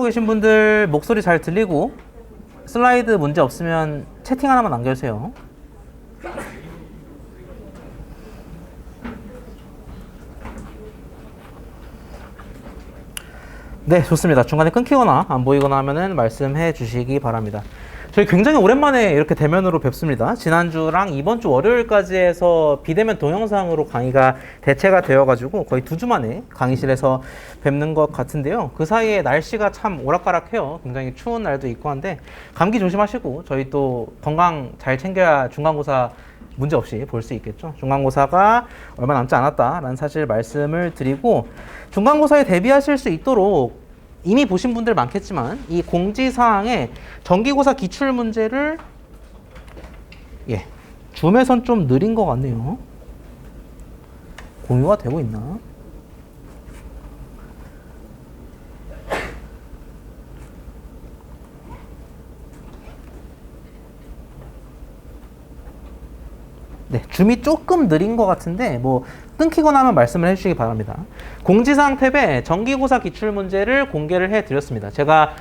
계신 분들 목소리 잘 들리고 슬라이드 문제 없으면 채팅 하나만 남겨주세요. 네, 좋습니다. 중간에 끊기거나 안 보이거나 하면은 말씀해 주시기 바랍니다. 저희 굉장히 오랜만에 이렇게 대면으로 뵙습니다. 지난주랑 이번 주 월요일까지 해서 비대면 동영상으로 강의가 대체가 되어가지고 거의 2주 만에 강의실에서 뵙는 것 같은데요. 그 사이에 날씨가 참 오락가락해요. 굉장히 추운 날도 있고 한데 감기 조심하시고 저희 또 건강 잘 챙겨야 중간고사 문제 없이 볼 수 있겠죠. 중간고사가 얼마 남지 않았다라는 사실 말씀을 드리고 중간고사에 대비하실 수 있도록 이미 보신 분들 많겠지만 이 공지사항에 정기고사 기출문제를 줌에선 좀 느린 것 같네요. 공유가 되고 있나? 네, 줌이 조금 느린 것 같은데 뭐 끊기거나 하면 말씀을 해주시기 바랍니다. 공지사항 탭에 정기고사 기출문제를 공개를 해드렸습니다. 제가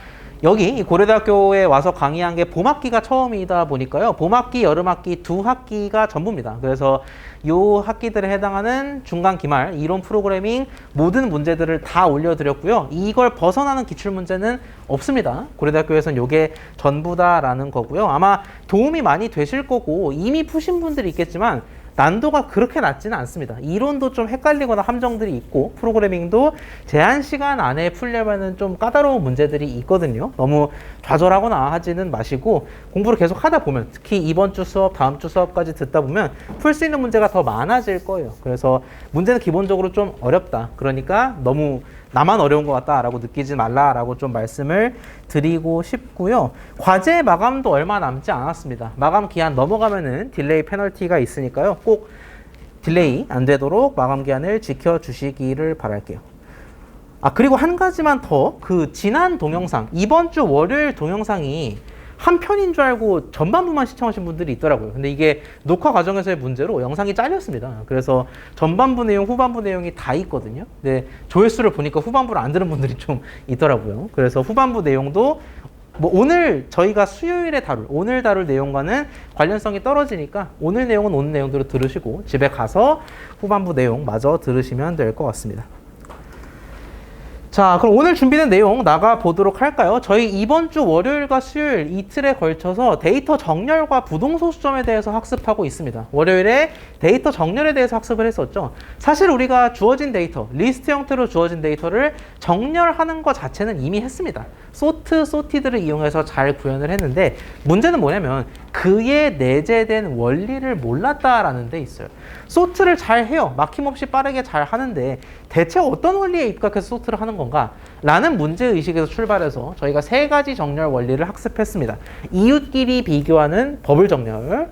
여기 고려대학교에 와서 강의한 게 봄학기가 처음이다 보니까요. 봄학기, 여름학기 두 학기가 전부입니다. 그래서 이 학기들에 해당하는 중간, 기말, 이론 프로그래밍 모든 문제들을 다 올려드렸고요. 이걸 벗어나는 기출문제는 없습니다. 고려대학교에서는 이게 전부다라는 거고요. 아마 도움이 많이 되실 거고 이미 푸신 분들이 있겠지만 난도가 그렇게 낮지는 않습니다. 이론도 좀 헷갈리거나 함정들이 있고 프로그래밍도 제한 시간 안에 풀려면은 좀 까다로운 문제들이 있거든요. 너무 좌절하거나 하지는 마시고 공부를 계속 하다 보면 특히 이번 주 수업, 다음 주 수업까지 듣다 보면 풀 수 있는 문제가 더 많아질 거예요. 그래서 문제는 기본적으로 좀 어렵다. 그러니까 너무 나만 어려운 것 같다라고 느끼지 말라라고 좀 말씀을 드리고 싶고요. 과제 마감도 얼마 남지 않았습니다. 마감 기한 넘어가면은 딜레이 페널티가 있으니까요. 꼭 딜레이 안 되도록 마감 기한을 지켜주시기를 바랄게요. 그리고 한 가지만 더, 지난 동영상, 이번 주 월요일 동영상이 한 편인 줄 알고 전반부만 시청하신 분들이 있더라고요. 근데 이게 녹화 과정에서의 문제로 영상이 잘렸습니다. 그래서 전반부 내용, 후반부 내용이 다 있거든요. 근데 조회수를 보니까 후반부를 안 들은 분들이 좀 있더라고요. 그래서 후반부 내용도 뭐 오늘 저희가 수요일에 오늘 다룰 내용과는 관련성이 떨어지니까 오늘 내용은 오늘 내용대로 들으시고 집에 가서 후반부 내용 마저 들으시면 될 것 같습니다. 자, 그럼 오늘 준비된 내용 나가 보도록 할까요? 저희 이번 주 월요일과 수요일 이틀에 걸쳐서 데이터 정렬과 부동소 수점에 대해서 학습하고 있습니다. 월요일에 데이터 정렬에 대해서 학습을 했었죠. 사실 우리가 주어진 데이터, 리스트 형태로 주어진 데이터를 정렬하는 것 자체는 이미 했습니다. 소티드를 이용해서 잘 구현을 했는데 문제는 뭐냐면 그에 내재된 원리를 몰랐다라는 데 있어요. 소트를 잘 해요. 막힘없이 빠르게 잘 하는데 대체 어떤 원리에 입각해서 소트를 하는 건가? 라는 문제의식에서 출발해서 저희가 3가지 정렬 원리를 학습했습니다. 이웃끼리 비교하는 버블 정렬,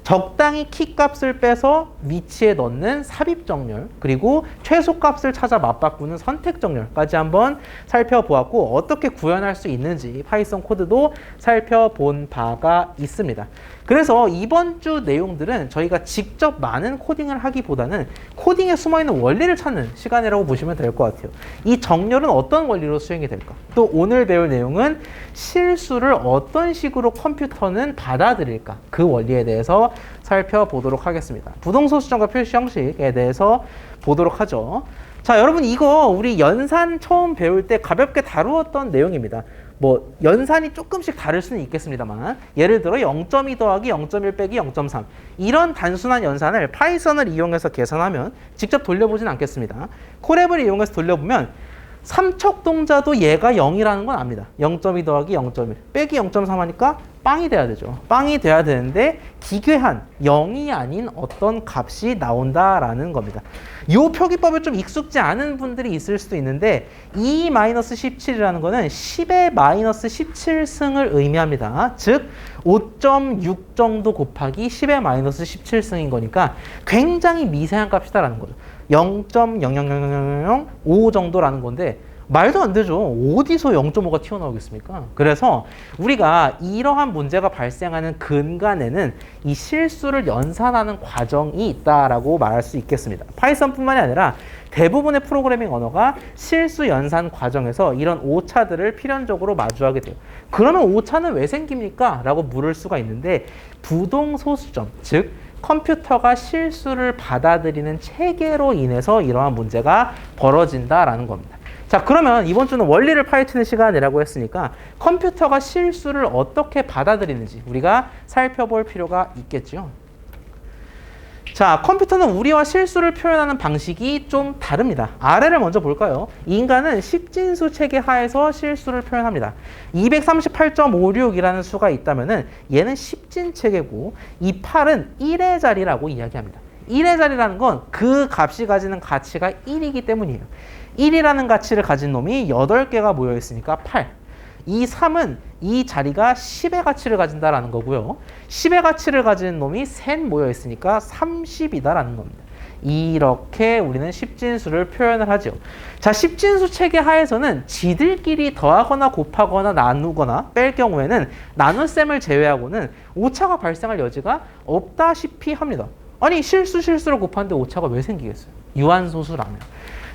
적당히 키값을 빼서 위치에 넣는 삽입 정렬, 그리고 최소값을 찾아 맞바꾸는 선택 정렬까지 한번 살펴보았고 어떻게 구현할 수 있는지 파이썬 코드도 살펴본 바가 있습니다. 그래서 이번 주 내용들은 저희가 직접 많은 코딩을 하기보다는 코딩에 숨어있는 원리를 찾는 시간이라고 보시면 될 것 같아요. 이 정렬은 어떤 원리로 수행이 될까? 또 오늘 배울 내용은 실수를 어떤 식으로 컴퓨터는 받아들일까? 그 원리에 대해서 살펴보도록 하겠습니다. 부동소 수정과 표시 형식에 대해서 보도록 하죠. 자, 여러분 이거 우리 연산 처음 배울 때 가볍게 다루었던 내용입니다. 뭐 연산이 조금씩 다를 수는 있겠습니다만 예를 들어 0.2 더하기 0.1 빼기 0.3 이런 단순한 연산을 파이썬을 이용해서 계산하면 직접 돌려보진 않겠습니다. 콜앱을 이용해서 돌려보면 삼척 동자도 얘가 0이라는 건 압니다. 0.2 더하기 0.1 빼기 0.3 하니까 빵이 돼야 되죠. 빵이 돼야 되는데 기괴한 0이 아닌 어떤 값이 나온다라는 겁니다. 이 표기법에 좀 익숙지 않은 분들이 있을 수도 있는데 2-17이라는 거는 10의 마이너스 17승을 의미합니다. 즉 5.6 정도 곱하기 10의 마이너스 17승인 거니까 굉장히 미세한 값이다라는 거죠. 0.00005 정도라는 건데 말도 안 되죠. 어디서 0.5가 튀어나오겠습니까? 그래서 우리가 이러한 문제가 발생하는 근간에는 이 실수를 연산하는 과정이 있다라고 말할 수 있겠습니다. 파이썬뿐만이 아니라 대부분의 프로그래밍 언어가 실수 연산 과정에서 이런 오차들을 필연적으로 마주하게 돼요. 그러면 오차는 왜 생깁니까? 라고 물을 수가 있는데 부동소수점, 즉 컴퓨터가 실수를 받아들이는 체계로 인해서 이러한 문제가 벌어진다라는 겁니다. 자, 그러면 이번 주는 원리를 파헤치는 시간이라고 했으니까 컴퓨터가 실수를 어떻게 받아들이는지 우리가 살펴볼 필요가 있겠죠. 자, 컴퓨터는 우리와 실수를 표현하는 방식이 좀 다릅니다. 아래를 먼저 볼까요? 인간은 십진수 체계 하에서 실수를 표현합니다. 238.56이라는 수가 있다면은 얘는 십진 체계고 이 8은 1의 자리라고 이야기합니다. 1의 자리라는 건 그 값이 가지는 가치가 1이기 때문이에요. 1이라는 가치를 가진 놈이 8개가 모여 있으니까 8. 이 3은 이 자리가 10의 가치를 가진다라는 거고요. 10의 가치를 가진 놈이 셋 모여 있으니까 30이다라는 겁니다. 이렇게 우리는 십진수를 표현을 하죠. 자, 십진수 체계 하에서는 지들끼리 더하거나 곱하거나 나누거나 뺄 경우에는 나눗셈을 제외하고는 오차가 발생할 여지가 없다시피 합니다. 아니, 실수를 곱하는데 오차가 왜 생기겠어요? 유한소수라면.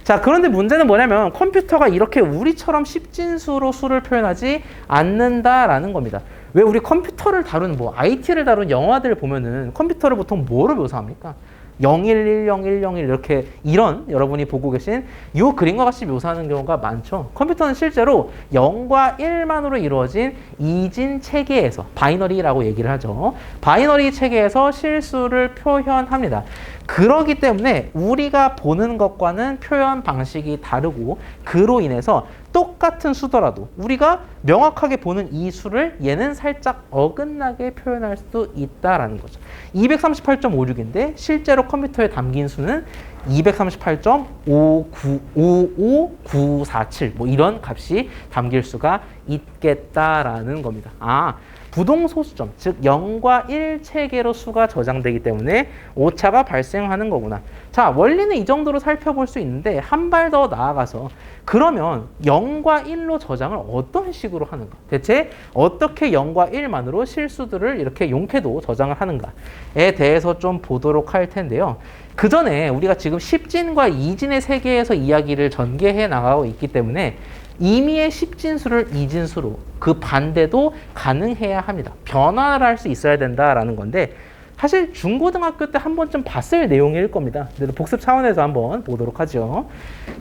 자, 그런데 문제는 뭐냐면 컴퓨터가 이렇게 우리처럼 십진수로 수를 표현하지 않는다라는 겁니다. 왜 우리 컴퓨터를 다루는 IT를 다루는 영화들 보면은 컴퓨터를 보통 뭐로 묘사합니까? 011010 이렇게 이런 여러분이 보고 계신 이 그림과 같이 묘사하는 경우가 많죠. 컴퓨터는 실제로 0과 1만으로 이루어진 이진 체계에서 바이너리라고 얘기를 하죠. 바이너리 체계에서 실수를 표현합니다. 그러기 때문에 우리가 보는 것과는 표현 방식이 다르고 그로 인해서 똑같은 수더라도 우리가 명확하게 보는 이 수를 얘는 살짝 어긋나게 표현할 수도 있다라는 거죠. 238.56인데 실제로 컴퓨터에 담긴 수는 238.55947 뭐 이런 값이 담길 수가 있겠다라는 겁니다. 부동소수점, 즉 0과 1 체계로 수가 저장되기 때문에 오차가 발생하는 거구나. 자, 원리는 이 정도로 살펴볼 수 있는데 한 발 더 나아가서 그러면 0과 1로 저장을 어떤 식으로 하는가? 대체 어떻게 0과 1만으로 실수들을 이렇게 용케도 저장을 하는가에 대해서 좀 보도록 할 텐데요. 그 전에 우리가 지금 십진과 이진의 세계에서 이야기를 전개해 나가고 있기 때문에 임의의 십진수를 이진수로 그 반대도 가능해야 합니다. 변화를 할 수 있어야 된다라는 건데 사실 중고등학교 때 한 번쯤 봤을 내용일 겁니다. 복습 차원에서 한번 보도록 하죠.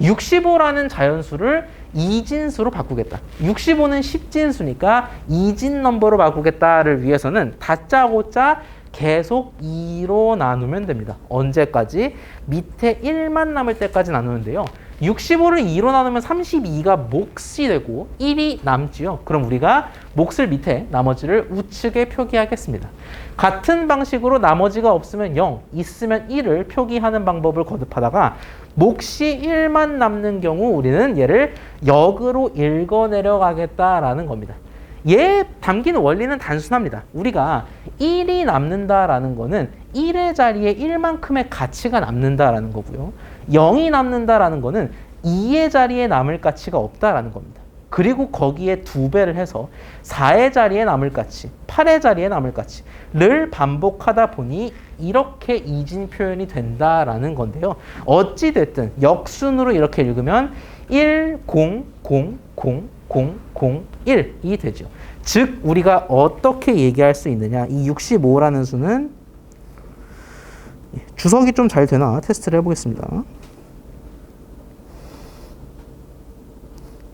65라는 자연수를 이진수로 바꾸겠다. 65는 십진수니까 이진 넘버로 바꾸겠다를 위해서는 다짜고짜 계속 2로 나누면 됩니다. 언제까지? 밑에 1만 남을 때까지 나누는데요. 65를 2로 나누면 32가 몫이 되고 1이 남지요. 그럼 우리가 몫을 밑에 나머지를 우측에 표기하겠습니다. 같은 방식으로 나머지가 없으면 0, 있으면 1을 표기하는 방법을 거듭하다가 몫이 1만 남는 경우 우리는 얘를 역으로 읽어내려 가겠다라는 겁니다. 얘 담기는 원리는 단순합니다. 우리가 1이 남는다라는 거는 1의 자리에 1만큼의 가치가 남는다라는 거고요. 0이 남는다라는 거는 2의 자리에 남을 가치가 없다라는 겁니다. 그리고 거기에 2배를 해서 4의 자리에 남을 가치, 8의 자리에 남을 가치를 반복하다 보니 이렇게 이진 표현이 된다라는 건데요. 어찌됐든 역순으로 이렇게 읽으면 1, 0, 0, 0, 0, 0, 1이 되죠. 즉 우리가 어떻게 얘기할 수 있느냐. 이 65라는 수는 주석이 좀 잘 되나 테스트를 해보겠습니다.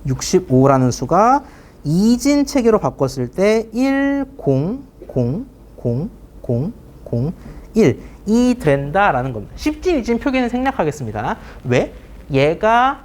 65라는 수가 이진 체계로 바꿨을 때 1, 0, 0, 0, 0, 0, 1이 된다라는 겁니다. 십진, 이진 표기는 생략하겠습니다. 왜? 얘가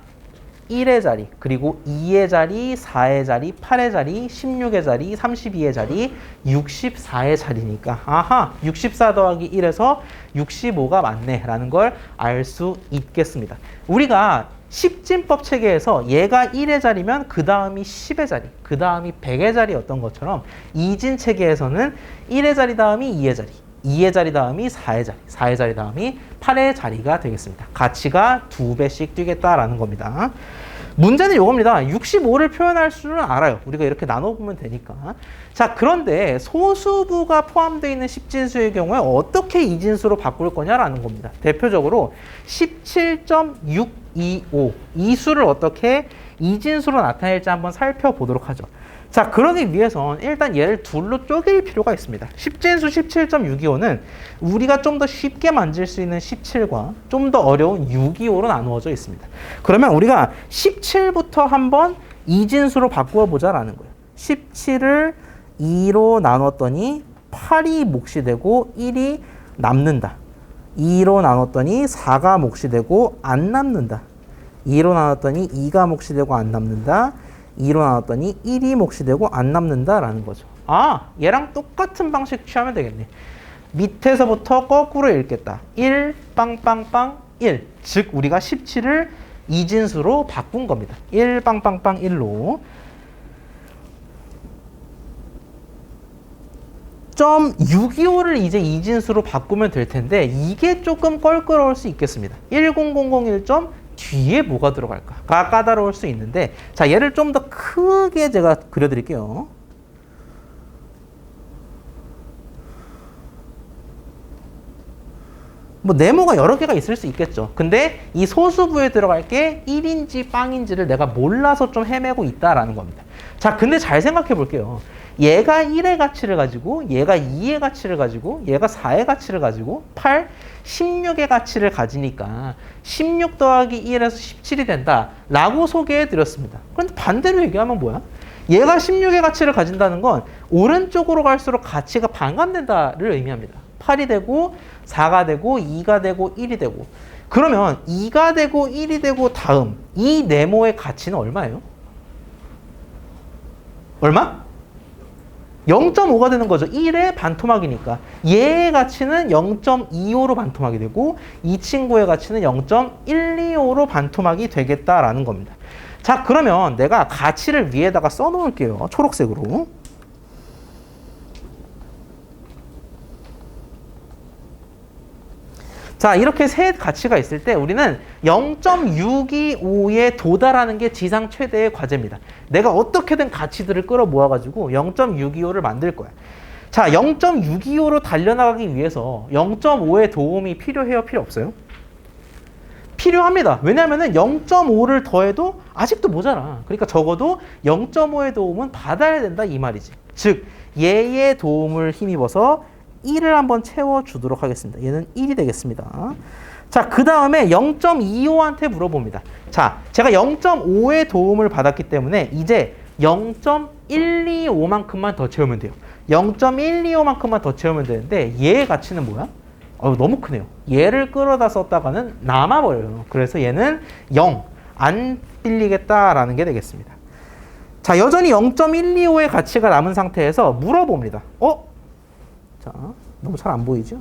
1의 자리, 그리고 2의 자리, 4의 자리, 8의 자리, 16의 자리, 32의 자리, 64의 자리니까 64 더하기 1에서 65가 맞네 라는 걸 알 수 있겠습니다. 우리가 십진법 체계에서 얘가 1의 자리면 그 다음이 10의 자리, 그 다음이 100의 자리였던 것처럼 이진 체계에서는 1의 자리 다음이 2의 자리, 2의 자리 다음이 4의 자리, 4의 자리 다음이 8의 자리가 되겠습니다. 가치가 2배씩 뛰겠다라는 겁니다. 문제는 이겁니다. 65를 표현할 수는 알아요. 우리가 이렇게 나눠보면 되니까. 자, 그런데 소수부가 포함되어 있는 십진수의 경우에 어떻게 이진수로 바꿀 거냐라는 겁니다. 대표적으로 17.625 이 수를 어떻게 이진수로 나타낼지 한번 살펴보도록 하죠. 자, 그러기 위해선 일단 얘를 둘로 쪼갤 필요가 있습니다. 십진수 17.625는 우리가 좀 더 쉽게 만질 수 있는 17과 좀 더 어려운 625로 나누어져 있습니다. 그러면 우리가 17부터 한번 이진수로 바꾸어 보자라는 거예요. 17을 2로 나눴더니 8이 몫이 되고 1이 남는다. 2로 나눴더니 4가 몫이 되고 안 남는다. 2로 나눴더니 2가 몫이 되고 안 남는다. 2로 나눴더니 1이 몫이 되고 안 남는다라는 거죠. 아, 얘랑 똑같은 방식 취하면 되겠네. 밑에서부터 거꾸로 읽겠다. 1, 빵빵빵, 1. 즉, 우리가 17을 이진수로 바꾼 겁니다. 1, 빵빵빵, 1로. .625를 이제 이진수로 바꾸면 될 텐데 이게 조금 껄끄러울 수 있겠습니다. 10001. 뒤에 뭐가 들어갈까? 까다로울 수 있는데 자, 얘를 좀 더 크게 제가 그려드릴게요. 뭐 네모가 여러 개가 있을 수 있겠죠. 근데 이 소수부에 들어갈 게 1인지 빵인지를 내가 몰라서 좀 헤매고 있다라는 겁니다. 자, 근데 잘 생각해 볼게요. 얘가 1의 가치를 가지고 얘가 2의 가치를 가지고 얘가 4의 가치를 가지고 8, 16의 가치를 가지니까 16 더하기 1에서 17이 된다 라고 소개해 드렸습니다. 그런데 반대로 얘기하면 뭐야? 얘가 16의 가치를 가진다는 건 오른쪽으로 갈수록 가치가 반감된다를 의미합니다. 8이 되고 4가 되고 2가 되고 1이 되고 그러면 2가 되고 1이 되고 다음 이 네모의 가치는 얼마예요? 얼마? 0.5가 되는 거죠. 1의 반토막이니까. 얘의 가치는 0.25로 반토막이 되고 이 친구의 가치는 0.125로 반토막이 되겠다라는 겁니다. 자, 그러면 내가 가치를 위에다가 써놓을게요. 초록색으로. 자, 이렇게 세 가치가 있을 때 우리는 0.625에 도달하는 게 지상 최대의 과제입니다. 내가 어떻게든 가치들을 끌어 모아가지고 0.625를 만들 거야. 자, 0.625로 달려나가기 위해서 0.5의 도움이 필요해요? 필요 없어요? 필요합니다. 왜냐하면 0.5를 더해도 아직도 모자라. 그러니까 적어도 0.5의 도움은 받아야 된다 이 말이지. 즉, 얘의 도움을 힘입어서 1을 한번 채워주도록 하겠습니다. 얘는 1이 되겠습니다. 자, 그 다음에 0.25한테 물어봅니다. 자, 제가 0.5의 도움을 받았기 때문에 이제 0.125만큼만 더 채우면 돼요. 0.125만큼만 더 채우면 되는데 얘의 가치는 뭐야? 너무 크네요. 얘를 끌어다 썼다가는 남아버려요. 그래서 얘는 0, 안 빌리겠다라는 게 되겠습니다. 자, 여전히 0.125의 가치가 남은 상태에서 물어봅니다. 자, 너무 잘 안 보이죠?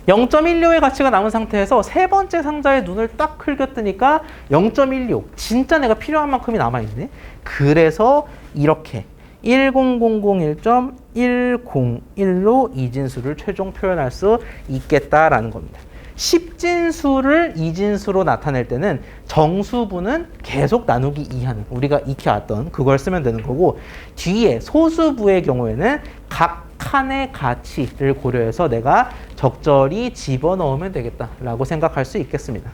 0.125의 가치가 남은 상태에서 세 번째 상자에 눈을 딱 흘겼더니까 0.125. 진짜 내가 필요한 만큼이 남아있네. 그래서 이렇게 10001.101로 이진수를 최종 표현할 수 있겠다라는 겁니다. 십진수를 이진수로 나타낼 때는 정수부는 계속 나누기 2하는 우리가 익혀왔던 그걸 쓰면 되는 거고 뒤에 소수부의 경우에는 각 칸의 가치를 고려해서 내가 적절히 집어넣으면 되겠다라고 생각할 수 있겠습니다.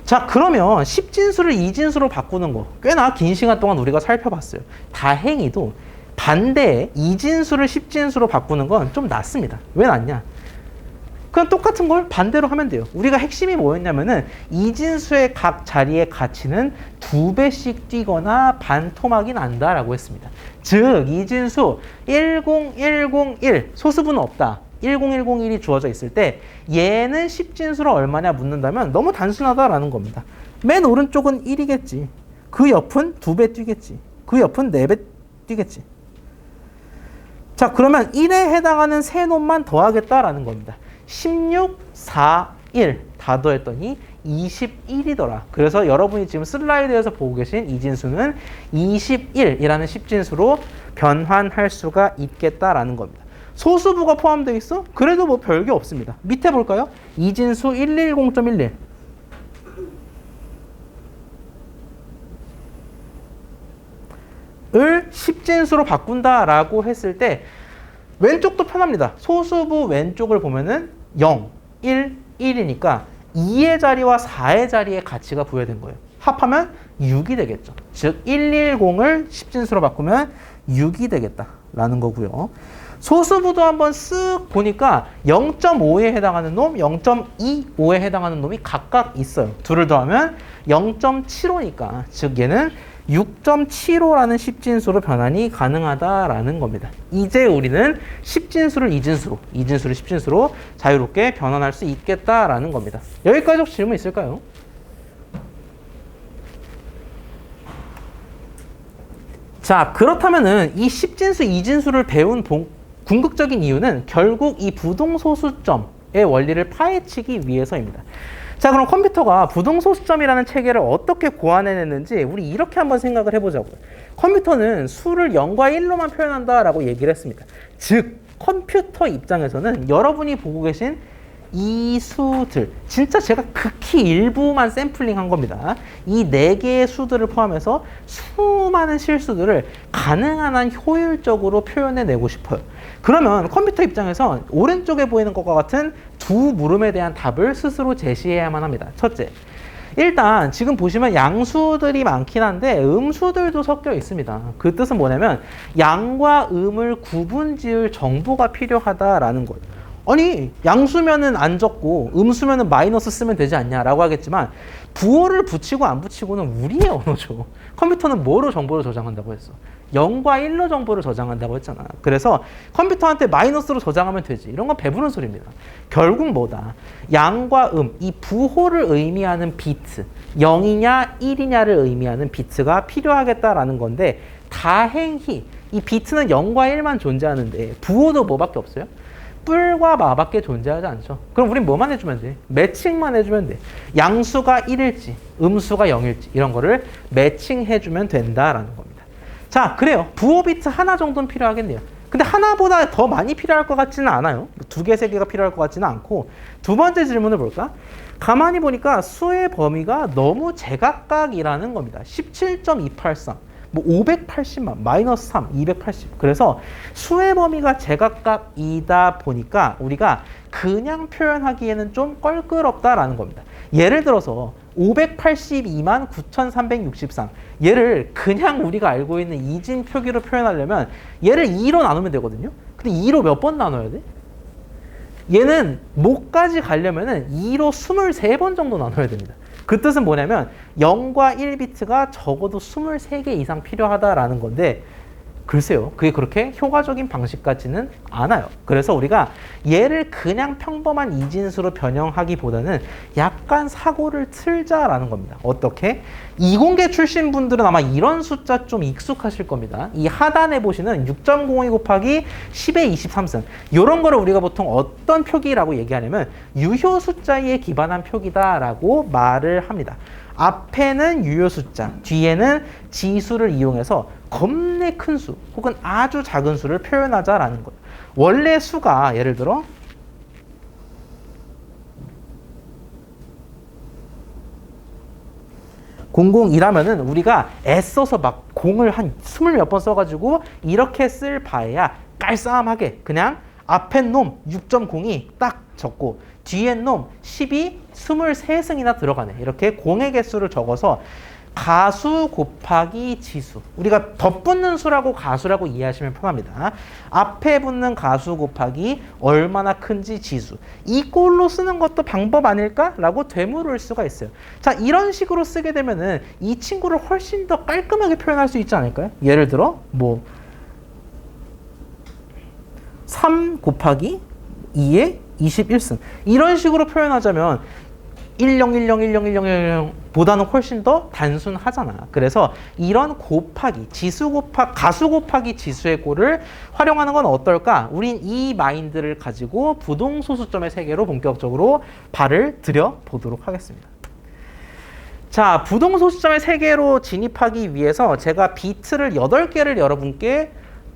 자, 그러면 십진수를 이진수로 바꾸는 거 꽤나 긴 시간 동안 우리가 살펴봤어요. 다행히도 반대에 이진수를 십진수로 바꾸는 건 좀 낫습니다. 왜 낫냐? 그냥 똑같은 걸 반대로 하면 돼요. 우리가 핵심이 뭐였냐면은 이진수의 각 자리의 가치는 2배씩 뛰거나 반토막이 난다라고 했습니다. 즉 이진수 10101 소수부는 없다. 10101이 주어져 있을 때 얘는 십진수로 얼마냐 묻는다면 너무 단순하다라는 겁니다. 맨 오른쪽은 1이겠지. 그 옆은 2배 뛰겠지. 그 옆은 4배 뛰겠지. 자, 그러면 1에 해당하는 세 놈만 더하겠다라는 겁니다. 16, 4, 1 다 더했더니 21이더라. 그래서 여러분이 지금 슬라이드에서 보고 계신 이진수는 21이라는 십진수로 변환할 수가 있겠다라는 겁니다. 소수부가 포함되어 있어? 그래도 뭐 별게 없습니다. 밑에 볼까요? 이진수 110.11 10진수로 바꾼다라고 했을 때 왼쪽도 편합니다. 소수부 왼쪽을 보면은 0, 1, 1이니까 2의 자리와 4의 자리에 가치가 부여된 거예요. 합하면 6이 되겠죠. 즉 110을 10진수로 바꾸면 6이 되겠다라는 거고요. 소수부도 한번 쓱 보니까 0.5에 해당하는 놈, 0.25에 해당하는 놈이 각각 있어요. 둘을 더하면 0.75니까 즉 얘는 6.75라는 10진수로 변환이 가능하다라는 겁니다. 이제 우리는 10진수를 2진수로, 2진수를 10진수로 자유롭게 변환할 수 있겠다라는 겁니다. 여기까지 혹시 질문 있을까요? 자, 그렇다면은 이 10진수, 2진수를 배운 궁극적인 이유는 결국 이 부동소수점의 원리를 파헤치기 위해서입니다. 자, 그럼 컴퓨터가 부동소수점이라는 체계를 어떻게 고안해냈는지 우리 이렇게 한번 생각을 해보자고요. 컴퓨터는 수를 0과 1로만 표현한다라고 얘기를 했습니다. 즉, 컴퓨터 입장에서는 여러분이 보고 계신 이 수들, 진짜 제가 극히 일부만 샘플링한 겁니다. 이 4개의 수들을 포함해서 수많은 실수들을 가능한 한 효율적으로 표현해내고 싶어요. 그러면 컴퓨터 입장에서 오른쪽에 보이는 것과 같은 두 물음에 대한 답을 스스로 제시해야만 합니다. 첫째, 일단 지금 보시면 양수들이 많긴 한데 음수들도 섞여 있습니다. 그 뜻은 뭐냐면 양과 음을 구분 지을 정보가 필요하다라는 거예요. 아니, 양수면은 안 적고 음수면은 마이너스 쓰면 되지 않냐라고 하겠지만 부호를 붙이고 안 붙이고는 우리의 언어죠. 컴퓨터는 뭐로 정보를 저장한다고 했어? 0과 1로 정보를 저장한다고 했잖아. 그래서 컴퓨터한테 마이너스로 저장하면 되지. 이런 건 배부른 소리입니다. 결국 뭐다? 양과 이 부호를 의미하는 비트, 0이냐 1이냐를 의미하는 비트가 필요하겠다라는 건데 다행히 이 비트는 0과 1만 존재하는데 부호도 뭐밖에 없어요? 뿔과 마밖에 존재하지 않죠. 그럼 우린 뭐만 해주면 돼? 매칭만 해주면 돼. 양수가 1일지 음수가 0일지 이런 거를 매칭해주면 된다라는 겁니다. 자, 그래요. 부호 비트 하나 정도는 필요하겠네요. 근데 하나보다 더 많이 필요할 것 같지는 않아요. 2개, 3개가 필요할 것 같지는 않고. 두 번째 질문을 볼까? 가만히 보니까 수의 범위가 너무 제각각이라는 겁니다. 17.283 뭐 580만, 마이너스 3, 280. 그래서 수의 범위가 제각각이다 보니까 우리가 그냥 표현하기에는 좀 껄끄럽다라는 겁니다. 예를 들어서 582만 9,363. 얘를 그냥 우리가 알고 있는 이진 표기로 표현하려면 얘를 2로 나누면 되거든요. 근데 2로 몇 번 나눠야 돼? 얘는 목까지 가려면은 2로 23번 정도 나눠야 됩니다. 그 뜻은 뭐냐면 0과 1비트가 적어도 23개 이상 필요하다라는 건데 글쎄요. 그게 그렇게 효과적인 방식 같지는 않아요. 그래서 우리가 얘를 그냥 평범한 이진수로 변형하기보다는 약간 사고를 틀자라는 겁니다. 어떻게? 이공계 출신 분들은 아마 이런 숫자 좀 익숙하실 겁니다. 이 하단에 보시는 6.02 곱하기 10의 23승. 이런 거를 우리가 보통 어떤 표기라고 얘기하냐면 유효 숫자에 기반한 표기다라고 말을 합니다. 앞에는 유효 숫자, 뒤에는 지수를 이용해서 겁내 큰 수 혹은 아주 작은 수를 표현하자라는 거예요. 원래 수가 예를 들어 001하면은 우리가 애써서 막 공을 한 20몇 번 써가지고 이렇게 쓸 바에야 깔쌈하게 그냥 앞에 놈 6.02 딱 적고 뒤에 놈 10이 23승이나 들어가네. 이렇게 공의 개수를 적어서 가수 곱하기 지수. 우리가 덧붙는 수라고 가수라고 이해하시면 편합니다. 앞에 붙는 가수 곱하기 얼마나 큰지 지수. 이 꼴로 쓰는 것도 방법 아닐까라고 되물을 수가 있어요. 자, 이런 식으로 쓰게 되면은 이 친구를 훨씬 더 깔끔하게 표현할 수 있지 않을까요? 예를 들어 뭐 3 곱하기 2의 21승. 이런 식으로 표현하자면 1010101010 보다는 훨씬 더 단순하잖아. 그래서 이런 곱하기, 가수 곱하기 지수의 꼴을 활용하는 건 어떨까? 우린 이 마인드를 가지고 부동소수점의 세계로 본격적으로 발을 들여보도록 하겠습니다. 자, 부동소수점의 세계로 진입하기 위해서 제가 비트를 8개를 여러분께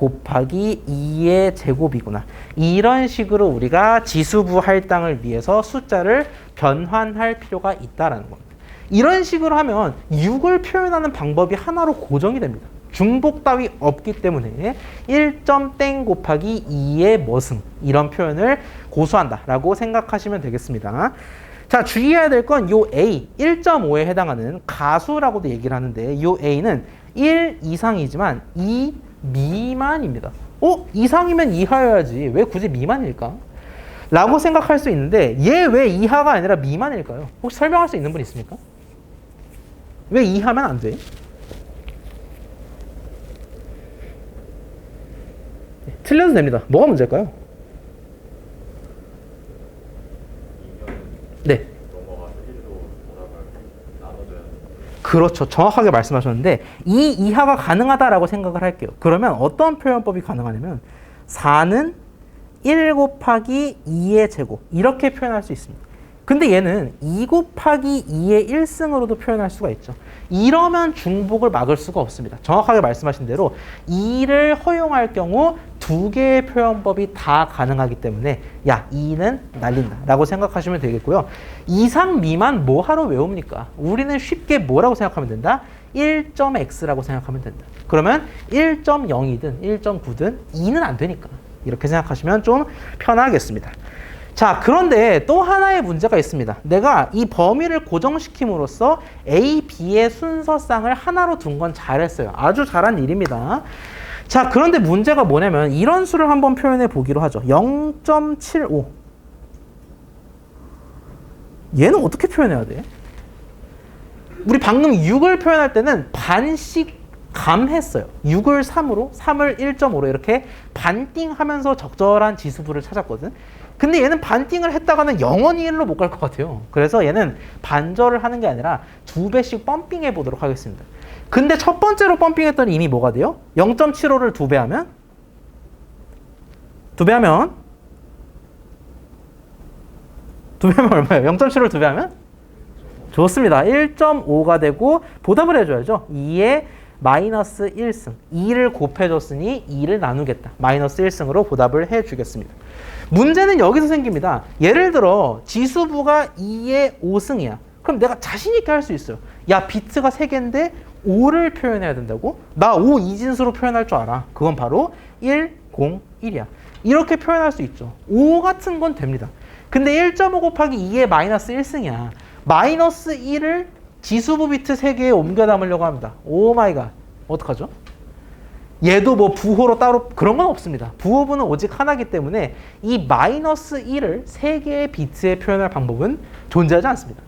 곱하기 2의 제곱이구나. 이런 식으로 우리가 지수부 할당을 위해서 숫자를 변환할 필요가 있다라는 겁니다. 이런 식으로 하면 6을 표현하는 방법이 하나로 고정이 됩니다. 중복 따위 없기 때문에 1땡 곱하기 2의 뭐승 이런 표현을 고수한다라고 생각하시면 되겠습니다. 자, 주의해야 될 건 요 A 1.5에 해당하는 가수라고도 얘기를 하는데 요 A는 1 이상이지만 2 미만입니다. 이상이면 이하여야지 왜 굳이 미만일까? 라고 생각할 수 있는데 얘 왜 이하가 아니라 미만일까요? 혹시 설명할 수 있는 분 있습니까? 왜 이하면 안 돼? 틀려도 됩니다. 뭐가 문제일까요? 네. 그렇죠. 정확하게 말씀하셨는데 이 이하가 가능하다라고 생각을 할게요. 그러면 어떤 표현법이 가능하냐면 4는 1 곱하기 2의 제곱 이렇게 표현할 수 있습니다. 근데 얘는 2 곱하기 2의 1승으로도 표현할 수가 있죠. 이러면 중복을 막을 수가 없습니다. 정확하게 말씀하신 대로 2를 허용할 경우 두 개의 표현법이 다 가능하기 때문에 야 2는 날린다 라고 생각하시면 되겠고요. 이상 미만 뭐하러 외웁니까? 우리는 쉽게 뭐라고 생각하면 된다? 1.x라고 생각하면 된다. 그러면 1.0이든 1.9든 2는 안 되니까 이렇게 생각하시면 좀 편하겠습니다. 자, 그런데 또 하나의 문제가 있습니다. 내가 이 범위를 고정시킴으로써 A, B의 순서쌍을 하나로 둔 건 잘했어요. 아주 잘한 일입니다. 자, 그런데 문제가 뭐냐면 이런 수를 한번 표현해 보기로 하죠. 0.75. 얘는 어떻게 표현해야 돼? 우리 방금 6을 표현할 때는 반씩 감했어요. 6을 3으로, 3을 1.5로 이렇게 반띵하면서 적절한 지수부를 찾았거든. 근데 얘는 반띵을 했다가는 영원히 1로 못 갈 것 같아요. 그래서 얘는 반절을 하는 게 아니라 2배씩 펌핑해 보도록 하겠습니다. 근데 첫 번째로 펌핑했더니 이미 뭐가 돼요? 0.75를 2배 하면? 2배 하면? 2배 하면 얼마예요? 0.75를 2배 하면? 좋습니다. 1.5가 되고 보답을 해줘야죠. 2의 마이너스 1승. 2를 곱해줬으니 2를 나누겠다. 마이너스 1승으로 보답을 해주겠습니다. 문제는 여기서 생깁니다. 예를 들어 지수부가 2의 5승이야. 그럼 내가 자신 있게 할 수 있어요. 야, 비트가 3개인데 5를 표현해야 된다고? 나 5 이진수로 표현할 줄 알아. 그건 바로 1, 0, 1이야. 이렇게 표현할 수 있죠. 5 같은 건 됩니다. 근데 1.5 곱하기 2의 마이너스 1승이야. 마이너스 1을 지수부 비트 3개에 옮겨 담으려고 합니다. 오 마이 갓. 어떡하죠? 얘도 뭐 부호로 따로 그런 건 없습니다. 부호부는 오직 하나이기 때문에 이 마이너스 1을 3개의 비트에 표현할 방법은 존재하지 않습니다.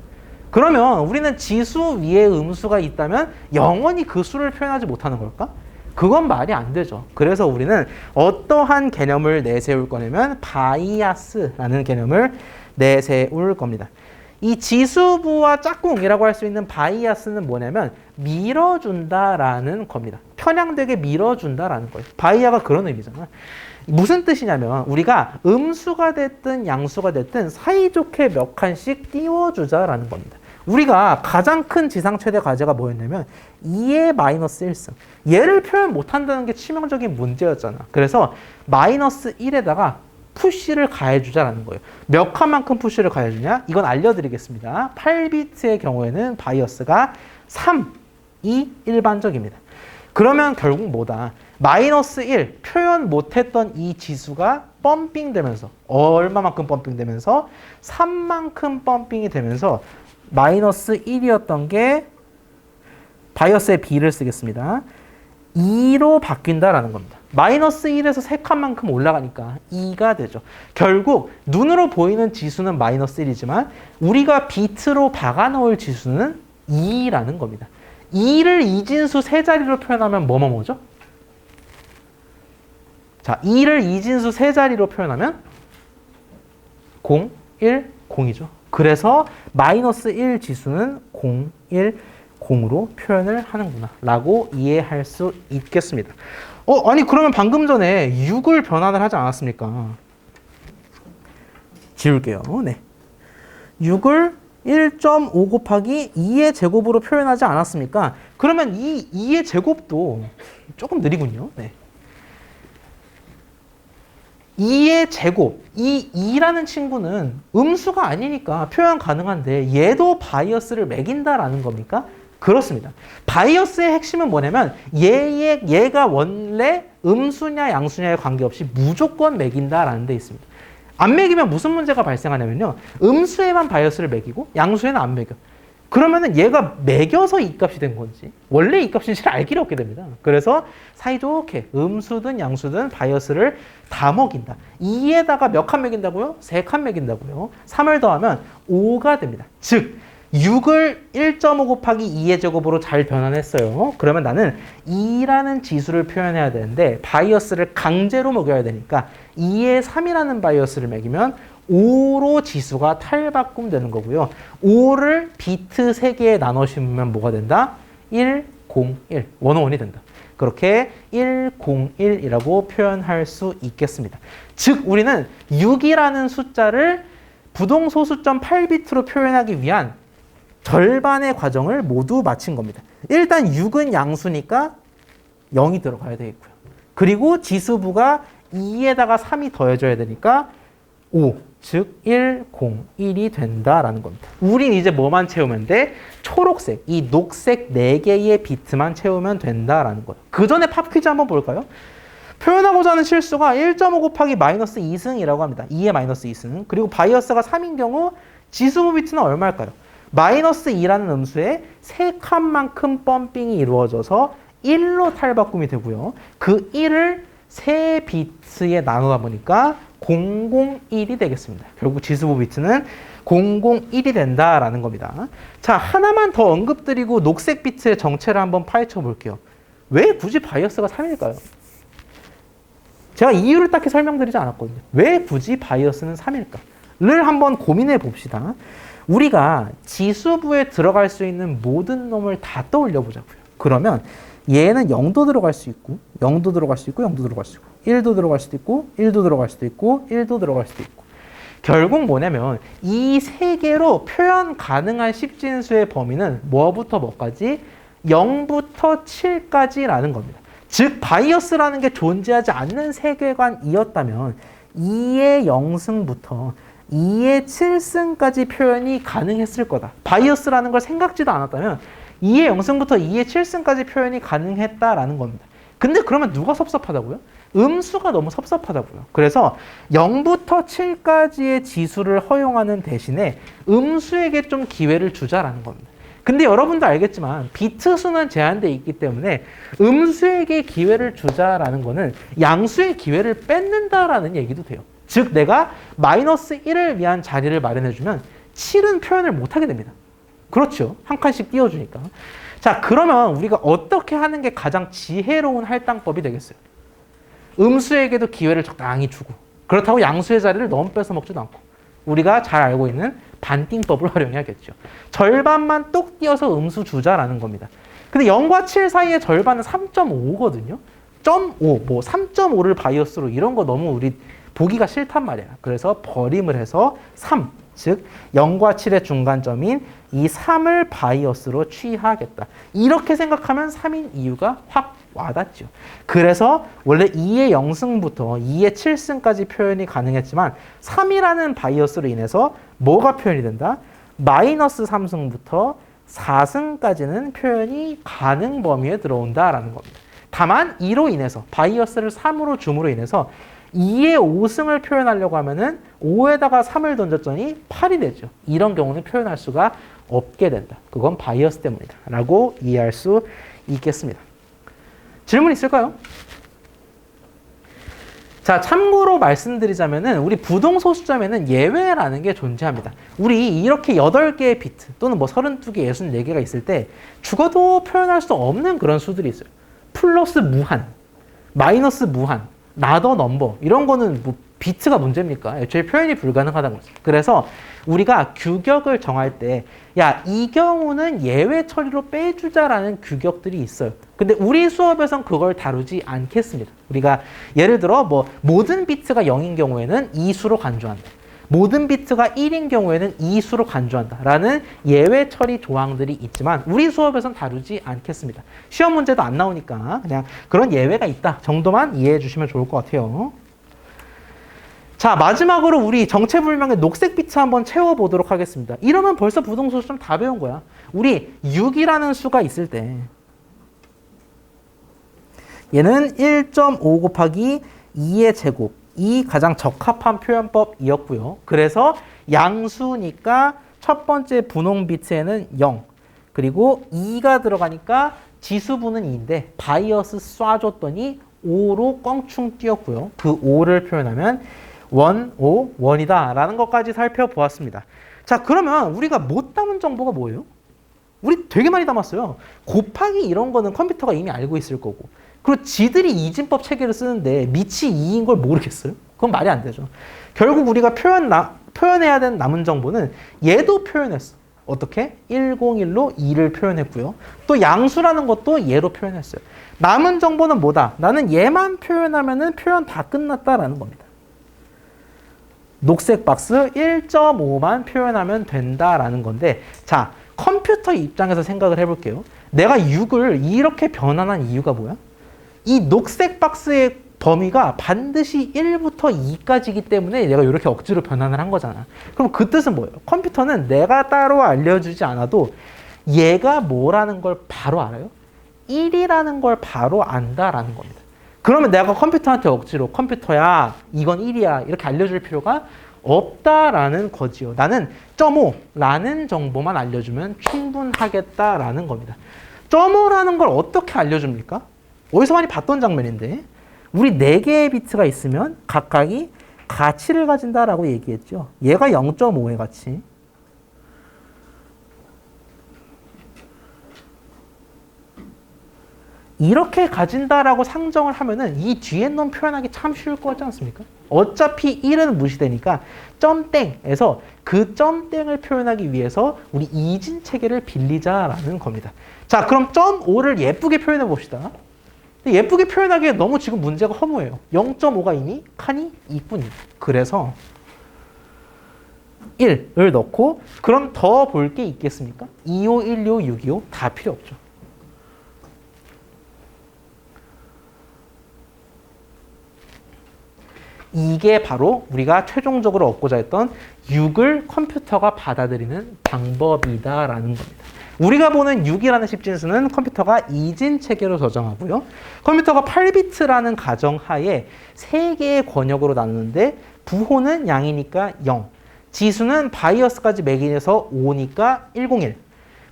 그러면 우리는 지수 위에 음수가 있다면 영원히 그 수를 표현하지 못하는 걸까? 그건 말이 안 되죠. 그래서 우리는 어떠한 개념을 내세울 거냐면 바이아스라는 개념을 내세울 겁니다. 이 지수부와 짝꿍이라고 할 수 있는 바이아스는 뭐냐면 밀어준다라는 겁니다. 편향되게 밀어준다라는 거예요. 바이아가 그런 의미잖아. 무슨 뜻이냐면 우리가 음수가 됐든 양수가 됐든 사이좋게 몇 칸씩 띄워주자라는 겁니다. 우리가 가장 큰 지상 최대 과제가 뭐였냐면 2의 마이너스 1승. 얘를 표현 못한다는 게 치명적인 문제였잖아. 그래서 마이너스 1에다가 푸시를 가해주자라는 거예요. 몇 칸만큼 푸시를 가해주냐? 이건 알려드리겠습니다. 8비트의 경우에는 바이어스가 3이 일반적입니다. 그러면 결국 뭐다? 마이너스 1, 표현 못했던 이 지수가 펌핑되면서 얼마만큼 펌핑되면서 3만큼 펌핑이 되면서 마이너스 1이었던 게 바이어스의 B를 쓰겠습니다. 2로 바뀐다라는 겁니다. 마이너스 1에서 3칸만큼 올라가니까 2가 되죠. 결국 눈으로 보이는 지수는 마이너스 1이지만 우리가 비트로 박아놓을 지수는 2라는 겁니다. 2를 이진수 세 자리로 표현하면 뭐죠? 자, 2를 이진수 세 자리로 표현하면 0, 1, 0이죠. 그래서 마이너스 1 지수는 0, 1, 0으로 표현을 하는구나 라고 이해할 수 있겠습니다. 아니 그러면 방금 전에 6을 변환을 하지 않았습니까? 지울게요. 네. 6을 1.5 곱하기 2의 제곱으로 표현하지 않았습니까? 그러면 이 2의 제곱도 조금 느리군요. 네. 2의 제곱, 이 2라는 친구는 음수가 아니니까 표현 가능한데 얘도 바이어스를 매긴다라는 겁니까? 그렇습니다. 바이어스의 핵심은 뭐냐면 얘가 원래 음수냐 양수냐에 관계없이 무조건 매긴다라는 데 있습니다. 안 매기면 무슨 문제가 발생하냐면요. 음수에만 바이어스를 매기고 양수에는 안 매겨. 그러면은 얘가 매겨서 이 값이 된 건지 원래 이 값인지 알 길이 없게 됩니다. 그래서 사이좋게 음수든 양수든 바이어스를 다 먹인다. 2에다가 몇 칸 매긴다고요? 3칸 매긴다고요. 3을 더하면 5가 됩니다. 즉 6을 1.5 곱하기 2의 제곱으로 잘 변환했어요. 그러면 나는 2라는 지수를 표현해야 되는데 바이어스를 강제로 먹여야 되니까 2에 3이라는 바이어스를 매기면 5로 지수가 탈바꿈되는 거고요. 5를 비트 3개에 나눠 심으면 뭐가 된다? 1, 0, 1. 원어원이 된다. 그렇게 1, 0, 1이라고 표현할 수 있겠습니다. 즉 우리는 6이라는 숫자를 부동소수점 8비트로 표현하기 위한 절반의 과정을 모두 마친 겁니다. 일단 6은 양수니까 0이 들어가야 되겠고요. 그리고 지수부가 2에다가 3이 더해져야 되니까 5, 즉 1, 0, 1이 된다라는 겁니다. 우린 이제 뭐만 채우면 돼? 초록색, 이 녹색 4개의 비트만 채우면 된다라는 거예요. 그 전에 팝 퀴즈 한번 볼까요? 표현하고자 하는 실수가 1.5 곱하기 마이너스 2승이라고 합니다. 2의 마이너스 2승. 그리고 바이어스가 3인 경우 지수부 비트는 얼마일까요? 마이너스 2라는 음수에 3칸만큼 펌핑이 이루어져서 1로 탈바꿈이 되고요. 그 1을 3비트에 나누다 보니까 001이 되겠습니다. 결국 지수부 비트는 001이 된다라는 겁니다. 자, 하나만 더 언급드리고 녹색 비트의 정체를 한번 파헤쳐 볼게요. 왜 굳이 바이어스가 3일까요? 제가 이유를 딱히 설명드리지 않았거든요. 왜 굳이 바이어스는 3일까?를 한번 고민해 봅시다. 우리가 지수부에 들어갈 수 있는 모든 놈을 다 떠올려 보자고요. 그러면 얘는 0도 들어갈 수 있고 0도 들어갈 수 있고 0도 들어갈 수 있고 1도 들어갈 수도 있고 1도 들어갈 수도 있고 1도 들어갈 수도 있고 결국 뭐냐면 이 세 개로 표현 가능한 십진수의 범위는 뭐부터 뭐까지? 0부터 7까지라는 겁니다. 즉 바이어스라는 게 존재하지 않는 세계관이었다면 2의 0승부터 2의 7승까지 표현이 가능했을 거다. 바이어스라는 걸 생각지도 않았다면 2의 0승부터 2의 7승까지 표현이 가능했다라는 겁니다. 근데 그러면 누가 섭섭하다고요? 음수가 너무 섭섭하다고요. 그래서 0부터 7까지의 지수를 허용하는 대신에 음수에게 좀 기회를 주자라는 겁니다. 근데 여러분도 알겠지만 비트 수는 제한되어 있기 때문에 음수에게 기회를 주자라는 거는 양수의 기회를 뺏는다라는 얘기도 돼요. 즉 내가 마이너스 1을 위한 자리를 마련해주면 7은 표현을 못하게 됩니다. 그렇죠. 한 칸씩 띄워주니까. 자, 그러면 우리가 어떻게 하는 게 가장 지혜로운 할당법이 되겠어요? 음수에게도 기회를 적당히 주고 그렇다고 양수의 자리를 너무 뺏어 먹지도 않고 우리가 잘 알고 있는 반띵법을 활용해야겠죠. 절반만 똑 띄어서 음수 주자라는 겁니다. 근데 0과 7 사이의 절반은 3.5거든요. 0.5, 뭐 3.5를 바이어스로 이런 거 너무 우리 보기가 싫단 말이야. 그래서 버림을 해서 3, 즉 0과 7의 중간점인 이 3을 바이어스로 취하겠다. 이렇게 생각하면 3인 이유가 확 와닿죠. 그래서 원래 2의 0승부터 2의 7승까지 표현이 가능했지만 3이라는 바이어스로 인해서 뭐가 표현이 된다? 마이너스 3승부터 4승까지는 표현이 가능 범위에 들어온다라는 겁니다. 다만 이로 인해서 바이어스를 3으로 줌으로 인해서 2의 5승을 표현하려고 하면은 5에다가 3을 던졌더니 8이 되죠. 이런 경우는 표현할 수가 없게 된다. 그건 바이어스 때문이다. 라고 이해할 수 있겠습니다. 질문 있을까요? 자, 참고로 말씀드리자면은 우리 부동소수점에는 예외라는 게 존재합니다. 우리 이렇게 8개의 비트 또는 뭐 32개, 64개가 있을 때 죽어도 표현할 수 없는 그런 수들이 있어요. 플러스 무한, 마이너스 무한, 나더 넘버 이런 거는 뭐 비트가 문제입니까? 애초에 표현이 불가능하다는 거죠. 그래서 우리가 규격을 정할 때 야, 이 경우는 예외 처리로 빼주자라는 규격들이 있어요. 근데 우리 수업에선 그걸 다루지 않겠습니다. 우리가 예를 들어 뭐 모든 비트가 0인 경우에는 이 수로 간주한다. 모든 비트가 1인 경우에는 이 수로 간주한다. 라는 예외 처리 조항들이 있지만 우리 수업에선 다루지 않겠습니다. 시험 문제도 안 나오니까 그냥 그런 예외가 있다 정도만 이해해 주시면 좋을 것 같아요. 자, 마지막으로 우리 정체불명의 녹색 비트 한번 채워보도록 하겠습니다. 이러면 벌써 부동소 수점 다 배운 거야. 우리 6이라는 수가 있을 때 얘는 1.5 곱하기 2의 제곱, 이 가장 적합한 표현법이었고요. 그래서 양수니까 첫 번째 분홍 비트에는 0, 그리고 2가 들어가니까 지수분은 2인데 바이어스 쏴줬더니 5로 껑충 뛰었고요. 그 5를 표현하면 1, 5, 1이다 라는 것까지 살펴보았습니다. 자, 그러면 우리가 못 담은 정보가 뭐예요? 우리 되게 많이 담았어요. 곱하기 이런 거는 컴퓨터가 이미 알고 있을 거고, 그리고 지들이 이진법 체계를 쓰는데 밑이 2인 걸 모르겠어요? 그건 말이 안 되죠. 결국 우리가 표현해야 되는 남은 정보는 얘도 표현했어. 어떻게? 101로 2를 표현했고요. 또 양수라는 것도 얘로 표현했어요. 남은 정보는 뭐다? 나는 얘만 표현하면은 표현 다 끝났다라는 겁니다. 녹색 박스 1.5만 표현하면 된다라는 건데, 자, 컴퓨터 입장에서 생각을 해볼게요. 내가 6을 이렇게 변환한 이유가 뭐야? 이 녹색 박스의 범위가 반드시 1부터 2까지이기 때문에 내가 이렇게 억지로 변환을 한 거잖아. 그럼 그 뜻은 뭐예요? 컴퓨터는 내가 따로 알려주지 않아도 얘가 뭐라는 걸 바로 알아요. 1이라는 걸 바로 안다라는 겁니다. 그러면 내가 컴퓨터한테 억지로 컴퓨터야 이건 1이야 이렇게 알려줄 필요가 없다라는 거지요. 나는 0.5라는 정보만 알려주면 충분하겠다라는 겁니다. 0.5라는 걸 어떻게 알려줍니까? 어디서 많이 봤던 장면인데, 우리 4개의 비트가 있으면 각각이 가치를 가진다라고 얘기했죠. 얘가 0.5의 가치, 이렇게 가진다라고 상정을 하면은 이 뒤에 놈 표현하기 참 쉬울 것 같지 않습니까? 어차피 1은 무시되니까 점땡에서 그 점땡을 표현하기 위해서 우리 이진 체계를 빌리자라는 겁니다. 자, 그럼 0.5를 예쁘게 표현해 봅시다. 예쁘게 표현하기에 너무 지금 문제가 허무해요. 0.5가 이미 칸이 2뿐이에요. 그래서 1을 넣고, 그럼 더 볼 게 있겠습니까? 225, 125, 625 다 필요 없죠. 이게 바로 우리가 최종적으로 얻고자 했던 6을 컴퓨터가 받아들이는 방법이다라는 겁니다. 우리가 보는 6이라는 십진수는 컴퓨터가 이진 체계로 저장하고요. 컴퓨터가 8비트라는 가정하에 3개의 권역으로 나누는데, 부호는 양이니까 0, 지수는 바이어스까지 매긴해서 5니까 101,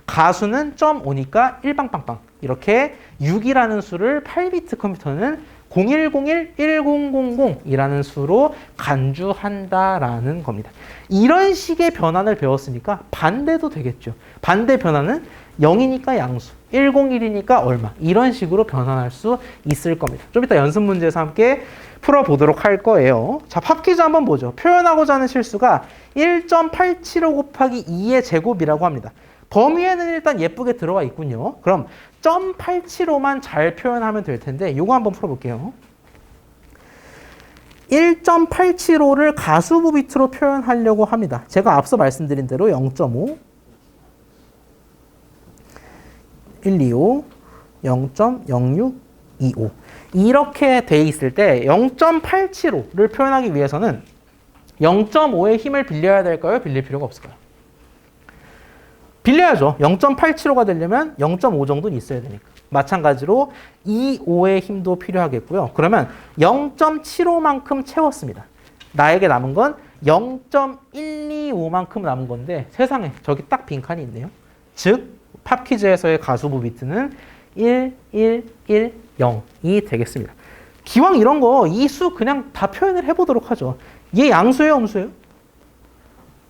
가수는 0.5니까 1빵빵빵. 이렇게 6이라는 수를 8비트 컴퓨터는 0101, 1000이라는 수로 간주한다라는 겁니다. 이런 식의 변환을 배웠으니까 반대도 되겠죠. 반대 변환은 0이니까 양수, 101이니까 얼마, 이런 식으로 변환할 수 있을 겁니다. 좀 이따 연습 문제에서 함께 풀어보도록 할 거예요. 자, 팝 퀴즈 한번 보죠. 표현하고자 하는 실수가 1.875 곱하기 2의 제곱이라고 합니다. 범위에는 일단 예쁘게 들어와 있군요. 그럼 0.875만 잘 표현하면 될 텐데, 요거 한번 풀어볼게요. 1.875를 가수부 비트로 표현하려고 합니다. 제가 앞서 말씀드린 대로 0.5, 125, 0.0625 이렇게 돼 있을 때 0.875를 표현하기 위해서는 0.5의 힘을 빌려야 될까요? 빌릴 필요가 없을까요? 빌려야죠. 0.875가 되려면 0.5 정도는 있어야 되니까. 마찬가지로 2,5의 힘도 필요하겠고요. 그러면 0.75만큼 채웠습니다. 나에게 남은 건 0.125만큼 남은 건데, 세상에 저기 딱 빈칸이 있네요. 즉 팝퀴즈에서의 가수부 비트는 1, 1, 1, 0이 되겠습니다. 기왕 이런 거 이 수 그냥 다 표현을 해보도록 하죠. 얘 양수예요, 음수예요?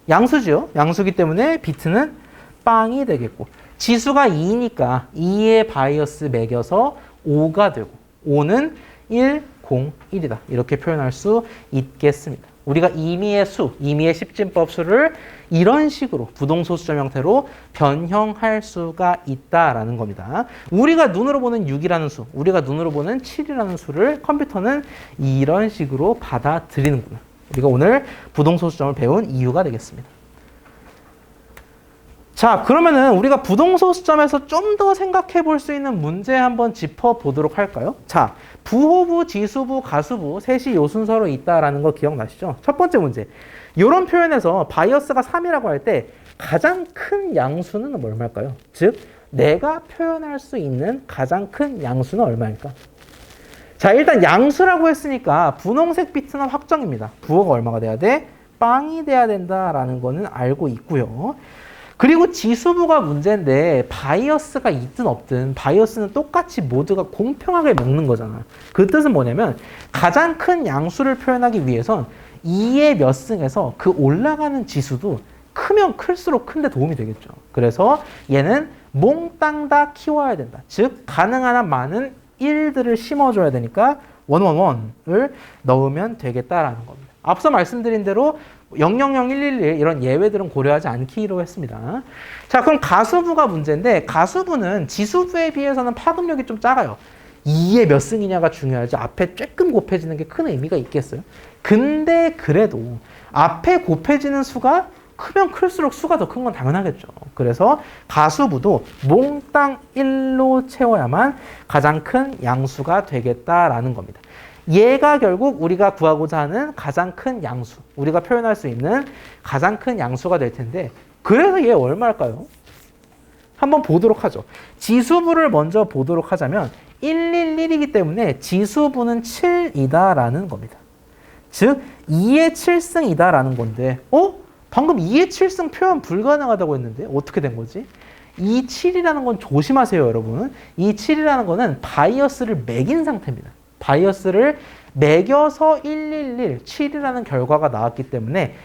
양수지요. 양수기 때문에 비트는 빵이 되겠고, 지수가 2니까 2의 바이어스 매겨서 5가 되고, 5는 1, 0, 1이다. 이렇게 표현할 수 있겠습니다. 우리가 임의의 수, 임의의 십진법 수를 이런 식으로 부동소수점 형태로 변형할 수가 있다라는 겁니다. 우리가 눈으로 보는 6이라는 수, 우리가 눈으로 보는 7이라는 수를 컴퓨터는 이런 식으로 받아들이는구나. 우리가 오늘 부동소수점을 배운 이유가 되겠습니다. 자, 그러면은 우리가 부동소수점에서 좀 더 생각해 볼 수 있는 문제 한번 짚어보도록 할까요? 자, 부호부, 지수부, 가수부 셋이 요 순서로 있다라는 거 기억나시죠? 첫 번째 문제. 이런 표현에서 바이어스가 3이라고 할 때 가장 큰 양수는 얼마일까요? 즉 내가 표현할 수 있는 가장 큰 양수는 얼마일까? 자, 일단 양수라고 했으니까 분홍색 비트는 확정입니다. 부호가 얼마가 돼야 돼? 빵이 돼야 된다라는 거는 알고 있고요. 그리고 지수부가 문제인데 바이어스가 있든 없든 바이어스는 똑같이 모두가 공평하게 먹는 거잖아. 그 뜻은 뭐냐면 가장 큰 양수를 표현하기 위해선 2의 몇 승에서 그 올라가는 지수도 크면 클수록 큰데 도움이 되겠죠. 그래서 얘는 몽땅 다 키워야 된다. 즉 가능한 한 많은 1들을 심어줘야 되니까 111을 넣으면 되겠다라는 겁니다. 앞서 말씀드린 대로 000111 이런 예외들은 고려하지 않기로 했습니다. 자, 그럼 가수부가 문제인데 가수부는 지수부에 비해서는 파급력이 좀 작아요. 2의 몇 승이냐가 중요하죠. 앞에 조금 곱해지는 게 큰 의미가 있겠어요. 근데 그래도 앞에 곱해지는 수가 크면 클수록 수가 더 큰 건 당연하겠죠. 그래서 가수부도 몽땅 1로 채워야만 가장 큰 양수가 되겠다라는 겁니다. 얘가 결국 우리가 구하고자 하는 가장 큰 양수, 우리가 표현할 수 있는 가장 큰 양수가 될 텐데 그래서 얘 얼마일까요? 한번 보도록 하죠. 지수부를 먼저 보도록 하자면 111이기 때문에 지수부는 7이다라는 겁니다. 즉 2의 7승이다라는 건데 방금 2의 7승 표현 불가능하다고 했는데 어떻게 된 거지? 이 7이라는 건 조심하세요, 여러분. 이 7이라는 거는 바이어스를 매긴 상태입니다. 바이어스를 매겨서 111, 7이라는 결과가 나왔기 때문에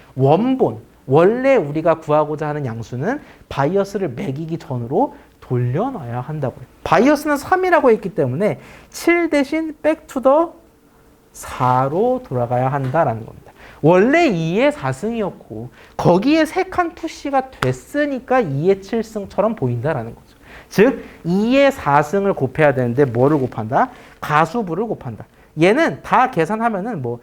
원래 우리가 구하고자 하는 양수는 바이어스를 매기기 전으로 돌려놔야 한다고요. 바이어스는 3이라고 했기 때문에 7 대신 back to the 4로 돌아가야 한다라는 겁니다. 원래 2의 4승이었고 거기에 3칸 푸시가 됐으니까 2의 7승처럼 보인다라는 거죠. 즉 2의 4승을 곱해야 되는데 뭐를 곱한다? 가수부를 곱한다. 얘는 다 계산하면은 뭐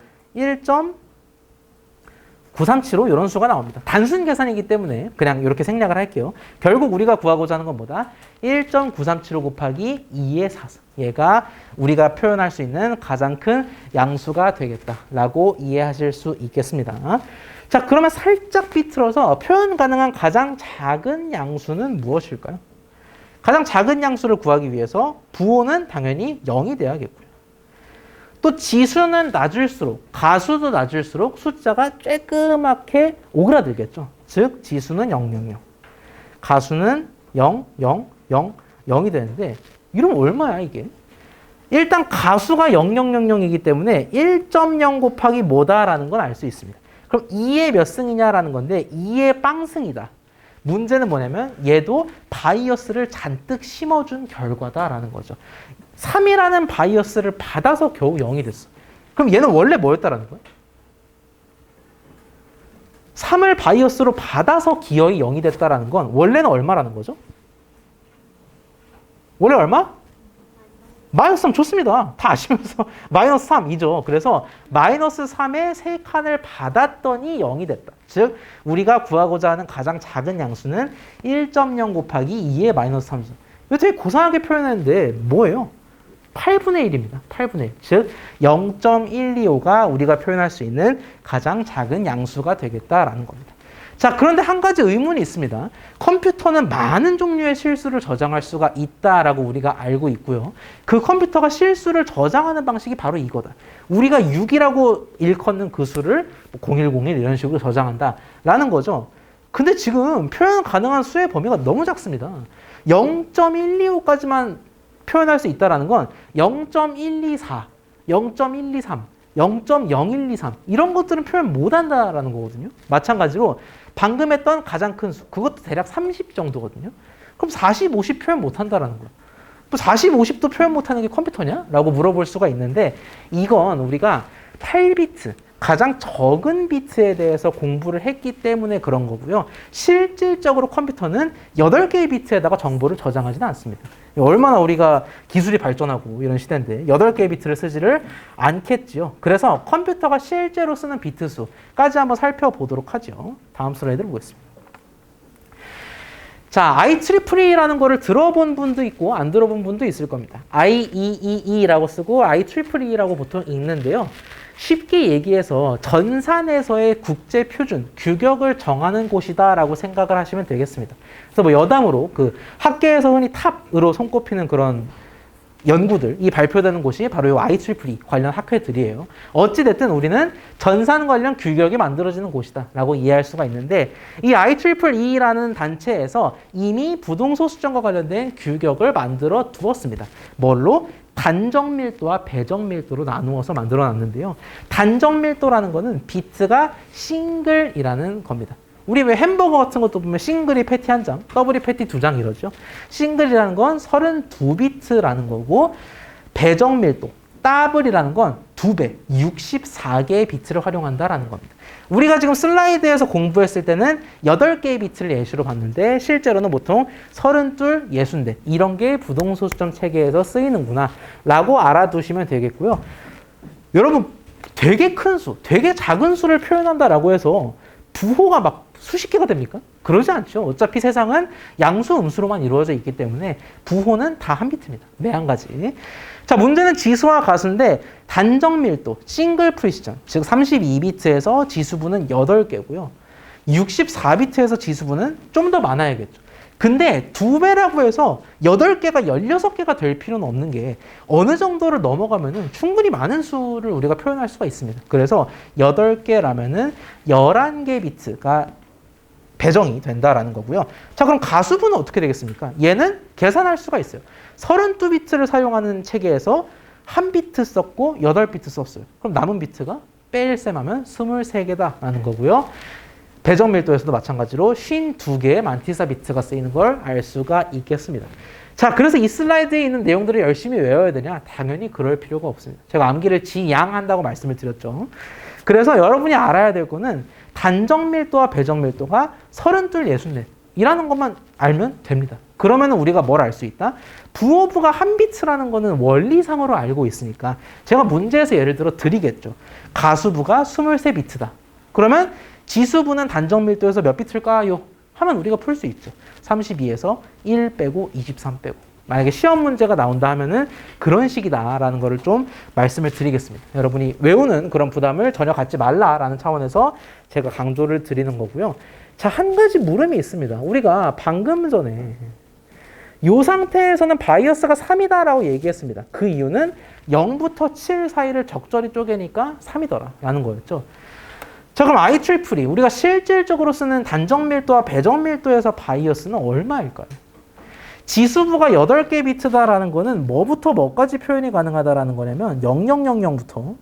1.9375 이런 수가 나옵니다. 단순 계산이기 때문에 그냥 이렇게 생략을 할게요. 결국 우리가 구하고자 하는 건 뭐다? 1.9375 곱하기 2의 4승. 얘가 우리가 표현할 수 있는 가장 큰 양수가 되겠다라고 이해하실 수 있겠습니다. 자, 그러면 살짝 비틀어서 표현 가능한 가장 작은 양수는 무엇일까요? 가장 작은 양수를 구하기 위해서 부호는 당연히 0이 돼야겠고요. 또 지수는 낮을수록, 가수도 낮을수록 숫자가 쬐끄맣게 오그라들겠죠. 즉 지수는 000, 가수는 0, 0, 0, 0이 되는데 이러면 얼마야 이게? 일단 가수가 0000이기 때문에 1.0 곱하기 뭐다라는 건 알 수 있습니다. 그럼 2의 몇 승이냐라는 건데 2의 빵승이다. 문제는 뭐냐면 얘도 바이어스를 잔뜩 심어준 결과다라는 거죠. 3이라는 바이어스를 받아서 겨우 0이 됐어. 그럼 얘는 원래 뭐였다라는 거야? 3을 바이어스로 받아서 기어이 0이 됐다라는 건 원래는 얼마라는 거죠? 원래 얼마? 마이너스 3 좋습니다. 다 아시면서 마이너스 3이죠. 그래서 마이너스 3의 3칸을 받았더니 0이 됐다. 즉 우리가 구하고자 하는 가장 작은 양수는 1.0 곱하기 2의 마이너스 3이죠. 이거 되게 고상하게 표현했는데 뭐예요? 8분의 1입니다. 8분의 1. 즉 0.125가 우리가 표현할 수 있는 가장 작은 양수가 되겠다라는 겁니다. 자, 그런데 한 가지 의문이 있습니다. 컴퓨터는 많은 종류의 실수를 저장할 수가 있다라고 우리가 알고 있고요. 그 컴퓨터가 실수를 저장하는 방식이 바로 이거다. 우리가 6이라고 일컫는 그 수를 0101 이런 식으로 저장한다라는 거죠. 근데 지금 표현 가능한 수의 범위가 너무 작습니다. 0.125까지만 표현할 수 있다는 건 0.124, 0.123, 0.0123 이런 것들은 표현 못한다라는 거거든요. 마찬가지로 방금 했던 가장 큰 수, 그것도 대략 30 정도거든요. 그럼 40, 50 표현 못한다라는 거예요. 40, 50도 표현 못하는 게 컴퓨터냐? 라고 물어볼 수가 있는데 이건 우리가 8비트, 가장 적은 비트에 대해서 공부를 했기 때문에 그런 거고요. 실질적으로 컴퓨터는 8개의 비트에다가 정보를 저장하지는 않습니다. 얼마나 우리가 기술이 발전하고 이런 시대인데 8개의 비트를 쓰지를 않겠지요. 그래서 컴퓨터가 실제로 쓰는 비트 수까지 한번 살펴보도록 하죠. 다음 슬라이드를 보겠습니다. 자, IEEE라는 거를 들어본 분도 있고 안 들어본 분도 있을 겁니다. IEEE라고 쓰고 IEEE라고 보통 읽는데요. 쉽게 얘기해서 전산에서의 국제 표준, 규격을 정하는 곳이다라고 생각을 하시면 되겠습니다. 그래서 뭐 여담으로 그 학계에서 흔히 탑으로 손꼽히는 그런 연구들이 발표되는 곳이 바로 이 IEEE 관련 학회들이에요. 어찌됐든 우리는 전산 관련 규격이 만들어지는 곳이다 라고 이해할 수가 있는데 이 IEEE라는 단체에서 이미 부동소수점과 관련된 규격을 만들어 두었습니다. 뭘로? 단정 밀도와 배정 밀도로 나누어서 만들어 놨는데요. 단정 밀도라는 거는 비트가 싱글이라는 겁니다. 우리 왜 햄버거 같은 것도 보면 싱글이 패티 한 장, 더블이 패티 두 장 이러죠. 싱글이라는 건 32비트라는 거고 배정 밀도, 더블이라는 건 2배, 64개의 비트를 활용한다라는 겁니다. 우리가 지금 슬라이드에서 공부했을 때는 8개의 비트를 예시로 봤는데 실제로는 보통 32, 64 이런 게 부동소수점 체계에서 쓰이는구나 라고 알아두시면 되겠고요. 여러분 되게 큰 수, 되게 작은 수를 표현한다라고 해서 부호가 막 수십 개가 됩니까? 그러지 않죠. 어차피 세상은 양수, 음수로만 이루어져 있기 때문에 부호는 다 한 비트입니다. 매 한 가지. 자, 문제는 지수와 가수인데 단정 밀도, 싱글 프리시전, 즉 32비트에서 지수부는 8개고요. 64비트에서 지수부는 좀 더 많아야겠죠. 근데 2배라고 해서 8개가 16개가 될 필요는 없는 게 어느 정도를 넘어가면은 충분히 많은 수를 우리가 표현할 수가 있습니다. 그래서 8개라면은 11개 비트가 배정이 된다라는 거고요. 자, 그럼 가수부는 어떻게 되겠습니까? 얘는 계산할 수가 있어요. 32비트를 사용하는 체계에서 1비트 썼고 8비트 썼어요. 그럼 남은 비트가 뺄셈 하면 23개다라는 거고요. 배정 밀도에서도 마찬가지로 52개의 만티사 비트가 쓰이는 걸 알 수가 있겠습니다. 자, 그래서 이 슬라이드에 있는 내용들을 열심히 외워야 되냐? 당연히 그럴 필요가 없습니다. 제가 암기를 지양한다고 말씀을 드렸죠. 그래서 여러분이 알아야 될 거는 단정 밀도와 배정 밀도가 32, 64 이라는 것만 알면 됩니다. 그러면 우리가 뭘 알 수 있다? 부호부가 1비트라는 거는 원리상으로 알고 있으니까 제가 문제에서 예를 들어 드리겠죠. 가수부가 23비트다. 그러면 지수부는 단정 밀도에서 몇 비트일까요? 하면 우리가 풀 수 있죠. 32에서 1 빼고 23 빼고. 만약에 시험 문제가 나온다 하면은 그런 식이다라는 거를 좀 말씀을 드리겠습니다. 여러분이 외우는 그런 부담을 전혀 갖지 말라라는 차원에서 제가 강조를 드리는 거고요. 자, 한 가지 물음이 있습니다. 우리가 방금 전에 이 상태에서는 바이어스가 3이다라고 얘기했습니다. 그 이유는 0부터 7 사이를 적절히 쪼개니까 3이더라라는 거였죠. 자, 그럼 IEEE 우리가 실질적으로 쓰는 단정 밀도와 배정 밀도에서 바이어스는 얼마일까요? 지수부가 8개 비트다라는 거는 뭐부터 뭐까지 표현이 가능하다라는 거냐면 0000부터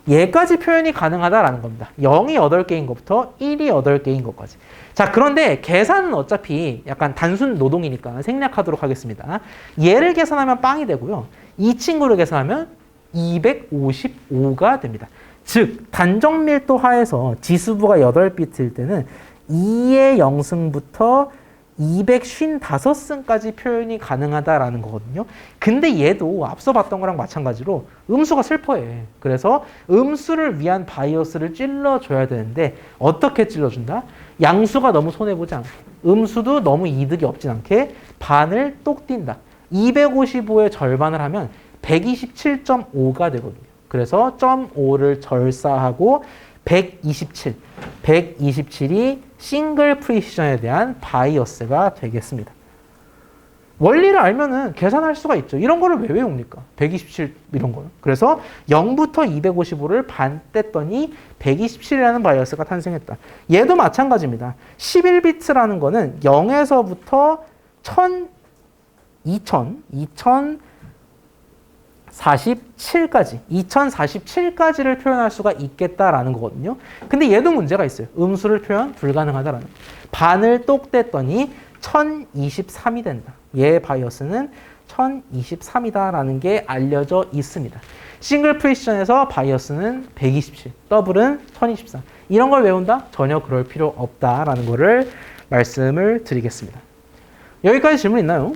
얘까지 표현이 가능하다라는 겁니다. 0이 8개인 것부터 1이 8개인 것까지. 자, 그런데 계산은 어차피 약간 단순 노동이니까 생략하도록 하겠습니다. 얘를 계산하면 빵이 되고요. 이 친구를 계산하면 255가 됩니다. 즉, 단정 밀도 하에서 지수부가 8비트일 때는 2의 0승부터 255승까지 표현이 가능하다라는 거거든요. 근데 얘도 앞서 봤던 거랑 마찬가지로 음수가 슬퍼해. 그래서 음수를 위한 바이어스를 찔러줘야 되는데 어떻게 찔러준다? 양수가 너무 손해보지 않게, 음수도 너무 이득이 없진 않게 반을 똑 띈다. 255의 절반을 하면 127.5가 되거든요. 그래서 0.5를 절사하고 127이 싱글 프리시전에 대한 바이어스가 되겠습니다. 원리를 알면은 계산할 수가 있죠. 이런 거를 왜 외웁니까? 127 이런 거요. 그래서 0부터 255를 반 뗐더니 127이라는 바이어스가 탄생했다. 얘도 마찬가지입니다. 11비트라는 거는 0에서부터 2047까지를 표현할 수가 있겠다라는 거거든요. 근데 얘도 문제가 있어요. 음수를 표현 불가능하다라는 거. 반을 똑 뗐더니 1023이 된다. 얘의 바이어스는 1023이다라는 게 알려져 있습니다. 싱글 프리시전에서 바이어스는 127, 더블은 1024. 이런 걸 외운다? 전혀 그럴 필요 없다라는 거를 말씀을 드리겠습니다. 여기까지 질문 있나요?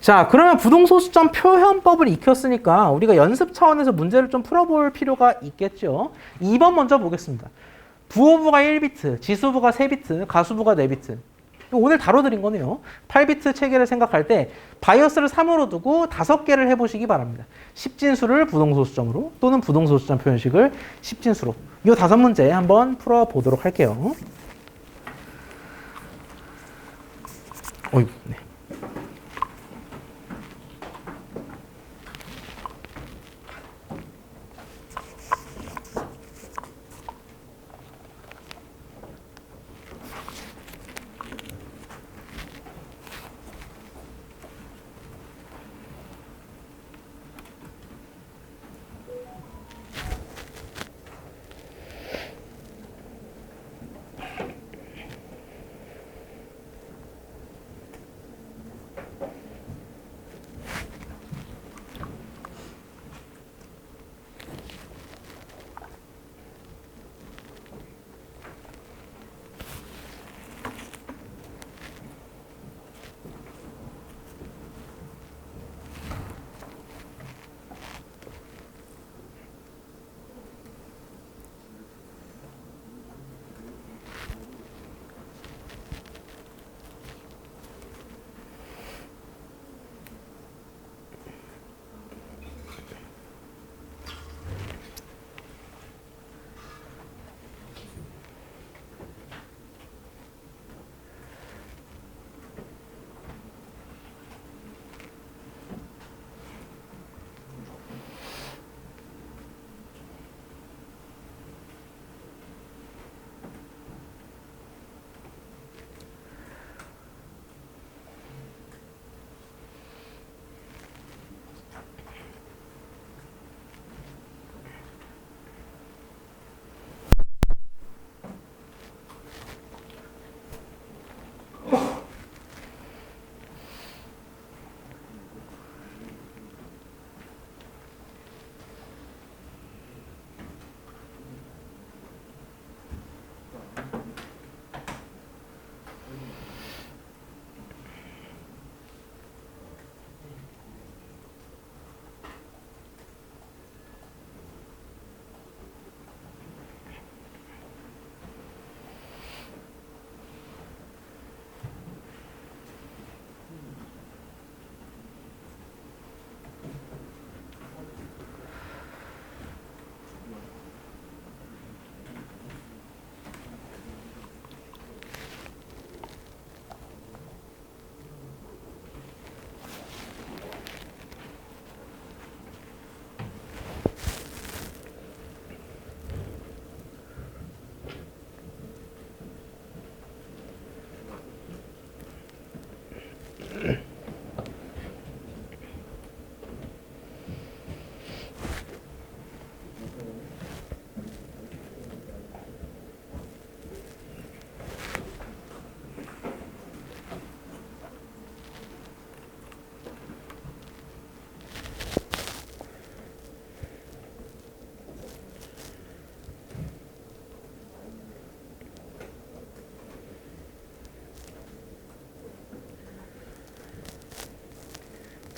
자, 그러면 부동소수점 표현법을 익혔으니까 우리가 연습 차원에서 문제를 좀 풀어볼 필요가 있겠죠. 2번 먼저 보겠습니다. 부호부가 1비트, 지수부가 3비트, 가수부가 4비트. 오늘 다뤄드린 거네요. 8비트 체계를 생각할 때 바이어스를 3으로 두고 5개를 해보시기 바랍니다. 10진수를 부동소수점으로 또는 부동소수점 표현식을 10진수로. 이 5문제 한번 풀어보도록 할게요. 어이구, 네.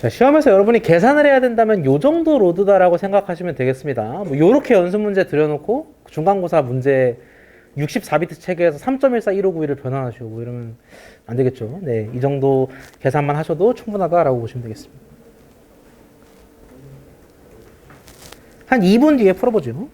자, 시험에서 여러분이 계산을 해야 된다면 요 정도 로드다라고 생각하시면 되겠습니다. 뭐 요렇게 연습 문제 들여놓고 중간고사 문제 64비트 체계에서 3.141591을 변환하시고 뭐 이러면 안 되겠죠. 네, 이 정도 계산만 하셔도 충분하다라고 보시면 되겠습니다. 한 2분 뒤에 풀어보죠.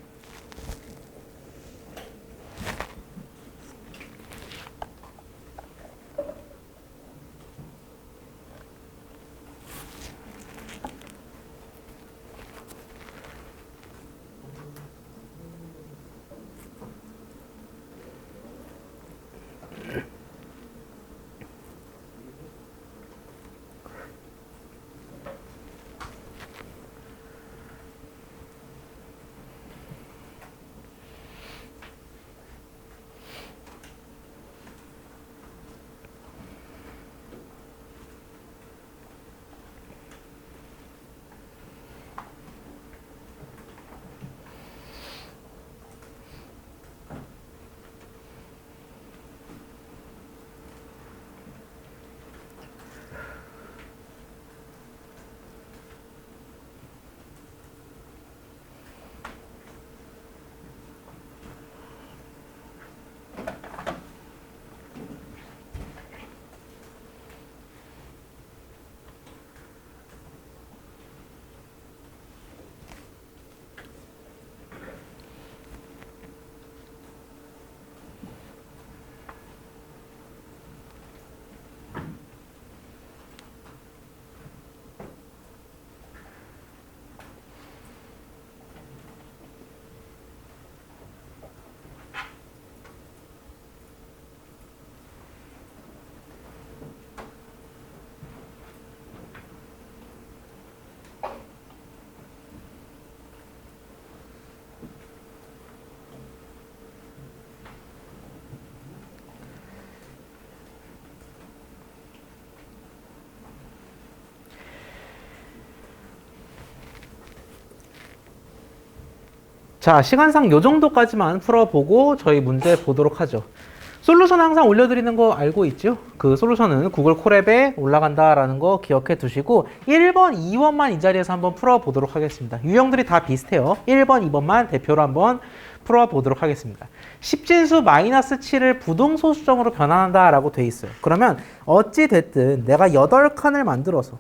자, 시간상 요 정도까지만 풀어보고 저희 문제 보도록 하죠. 솔루션 항상 올려드리는 거 알고 있죠? 그 솔루션은 구글 콜앱에 올라간다라는 거 기억해 두시고 1번, 2번만 이 자리에서 한번 풀어보도록 하겠습니다. 유형들이 다 비슷해요. 1번, 2번만 대표로 한번 풀어보도록 하겠습니다. 십진수 마이너스 7을 부동소수점으로 변환한다라고 돼 있어요. 그러면 어찌 됐든 내가 8칸을 만들어서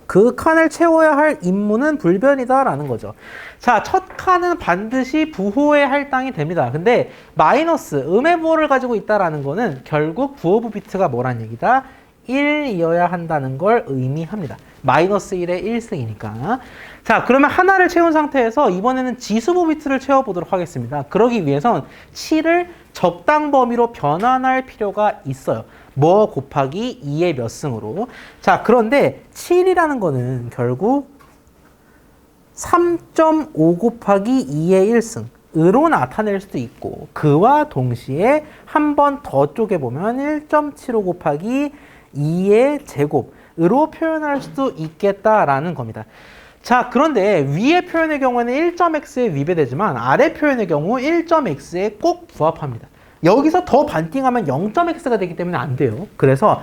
그 칸을 채워야 할 임무는 불변이다라는 거죠. 자, 첫 칸은 반드시 부호의 할당이 됩니다. 근데 마이너스 음의 부호를 가지고 있다라는 거는 결국 부호부 비트가 뭐란 얘기다? 1이어야 한다는 걸 의미합니다. 마이너스 1의 1승이니까. 자, 그러면 하나를 채운 상태에서 이번에는 지수부 비트를 채워보도록 하겠습니다. 그러기 위해선 7을 적당 범위로 변환할 필요가 있어요. 뭐 곱하기 2의 몇 승으로. 자, 그런데 7이라는 거는 결국 3.5 곱하기 2의 1승으로 나타낼 수도 있고, 그와 동시에 한 번 더 쪼개보면 1.75 곱하기 2의 제곱으로 표현할 수도 있겠다라는 겁니다. 자, 그런데 위의 표현의 경우에는 1.x에 위배되지만 아래 표현의 경우 1.x에 꼭 부합합니다. 여기서 더 반띵하면 0.x가 되기 때문에 안 돼요. 그래서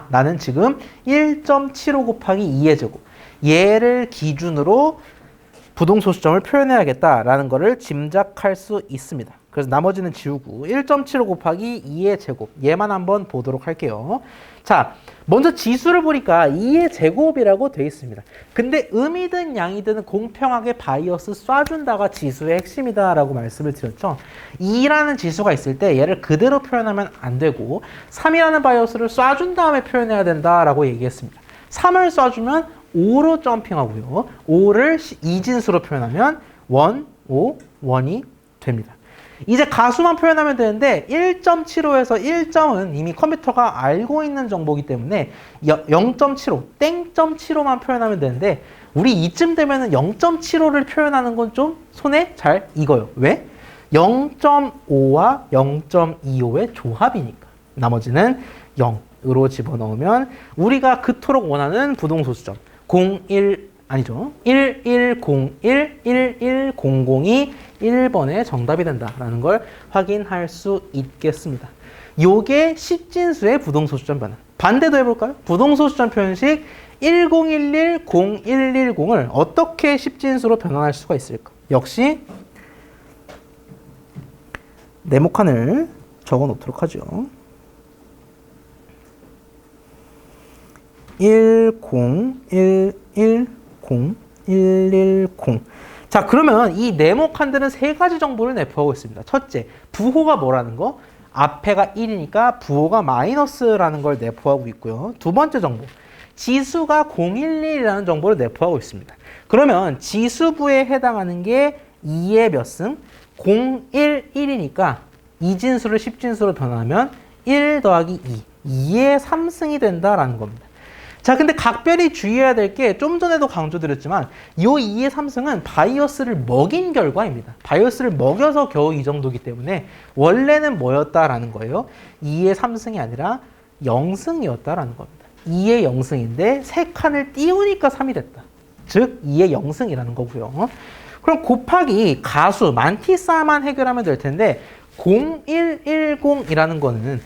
나는 지금 1.75 곱하기 2의 제곱, 얘를 기준으로 부동소수점을 표현해야겠다라는 거를 짐작할 수 있습니다. 그래서 나머지는 지우고 1.75 곱하기 2의 제곱, 얘만 한번 보도록 할게요. 자, 먼저 지수를 보니까 2의 제곱이라고 되어 있습니다. 근데 음이든 양이든 공평하게 바이어스 쏴준다가 지수의 핵심이다 라고 말씀을 드렸죠. 2라는 지수가 있을 때 얘를 그대로 표현하면 안 되고 3이라는 바이어스를 쏴준 다음에 표현해야 된다라고 얘기했습니다. 3을 쏴주면 5로 점핑하고요. 5를 이진수로 표현하면 1, 5, 1이 됩니다. 이제 가수만 표현하면 되는데 1.75에서 1점은 이미 컴퓨터가 알고 있는 정보이기 때문에 0.75, 땡.75만 표현하면 되는데 우리 이쯤 되면은 0.75를 표현하는 건 좀 손에 잘 익어요. 왜? 0.5와 0.25의 조합이니까. 나머지는 0으로 집어넣으면 우리가 그토록 원하는 부동소수점 01 아니죠. 1101, 1100이 1번의 정답이 된다라는 걸 확인할 수 있겠습니다. 요게 십진수의 부동소수점 변환. 반대도 해볼까요? 부동소수점 표현식 1011, 0110을 어떻게 십진수로 변환할 수가 있을까? 역시 네모칸을 적어 놓도록 하죠. 10, 1110, 110. 자, 그러면 이 네모칸들은 세 가지 정보를 내포하고 있습니다. 첫째, 부호가 뭐라는 거? 앞에가 1이니까 부호가 마이너스라는 걸 내포하고 있고요. 두 번째 정보, 지수가 011이라는 정보를 내포하고 있습니다. 그러면 지수부에 해당하는 게 2의 몇 승? 011이니까 이진수를 십진수로 변하면 1 더하기 2, 2의 3승이 된다라는 겁니다. 자, 근데 각별히 주의해야 될 게 좀 전에도 강조드렸지만 이 2의 3승은 바이어스를 먹인 결과입니다. 바이어스를 먹여서 겨우 이 정도이기 때문에 원래는 뭐였다라는 거예요? 2의 3승이 아니라 0승이었다라는 겁니다. 2의 0승인데 세 칸을 띄우니까 3이 됐다. 즉 2의 0승이라는 거고요. 그럼 곱하기 가수 만티사만 해결하면 될 텐데 0110이라는 거는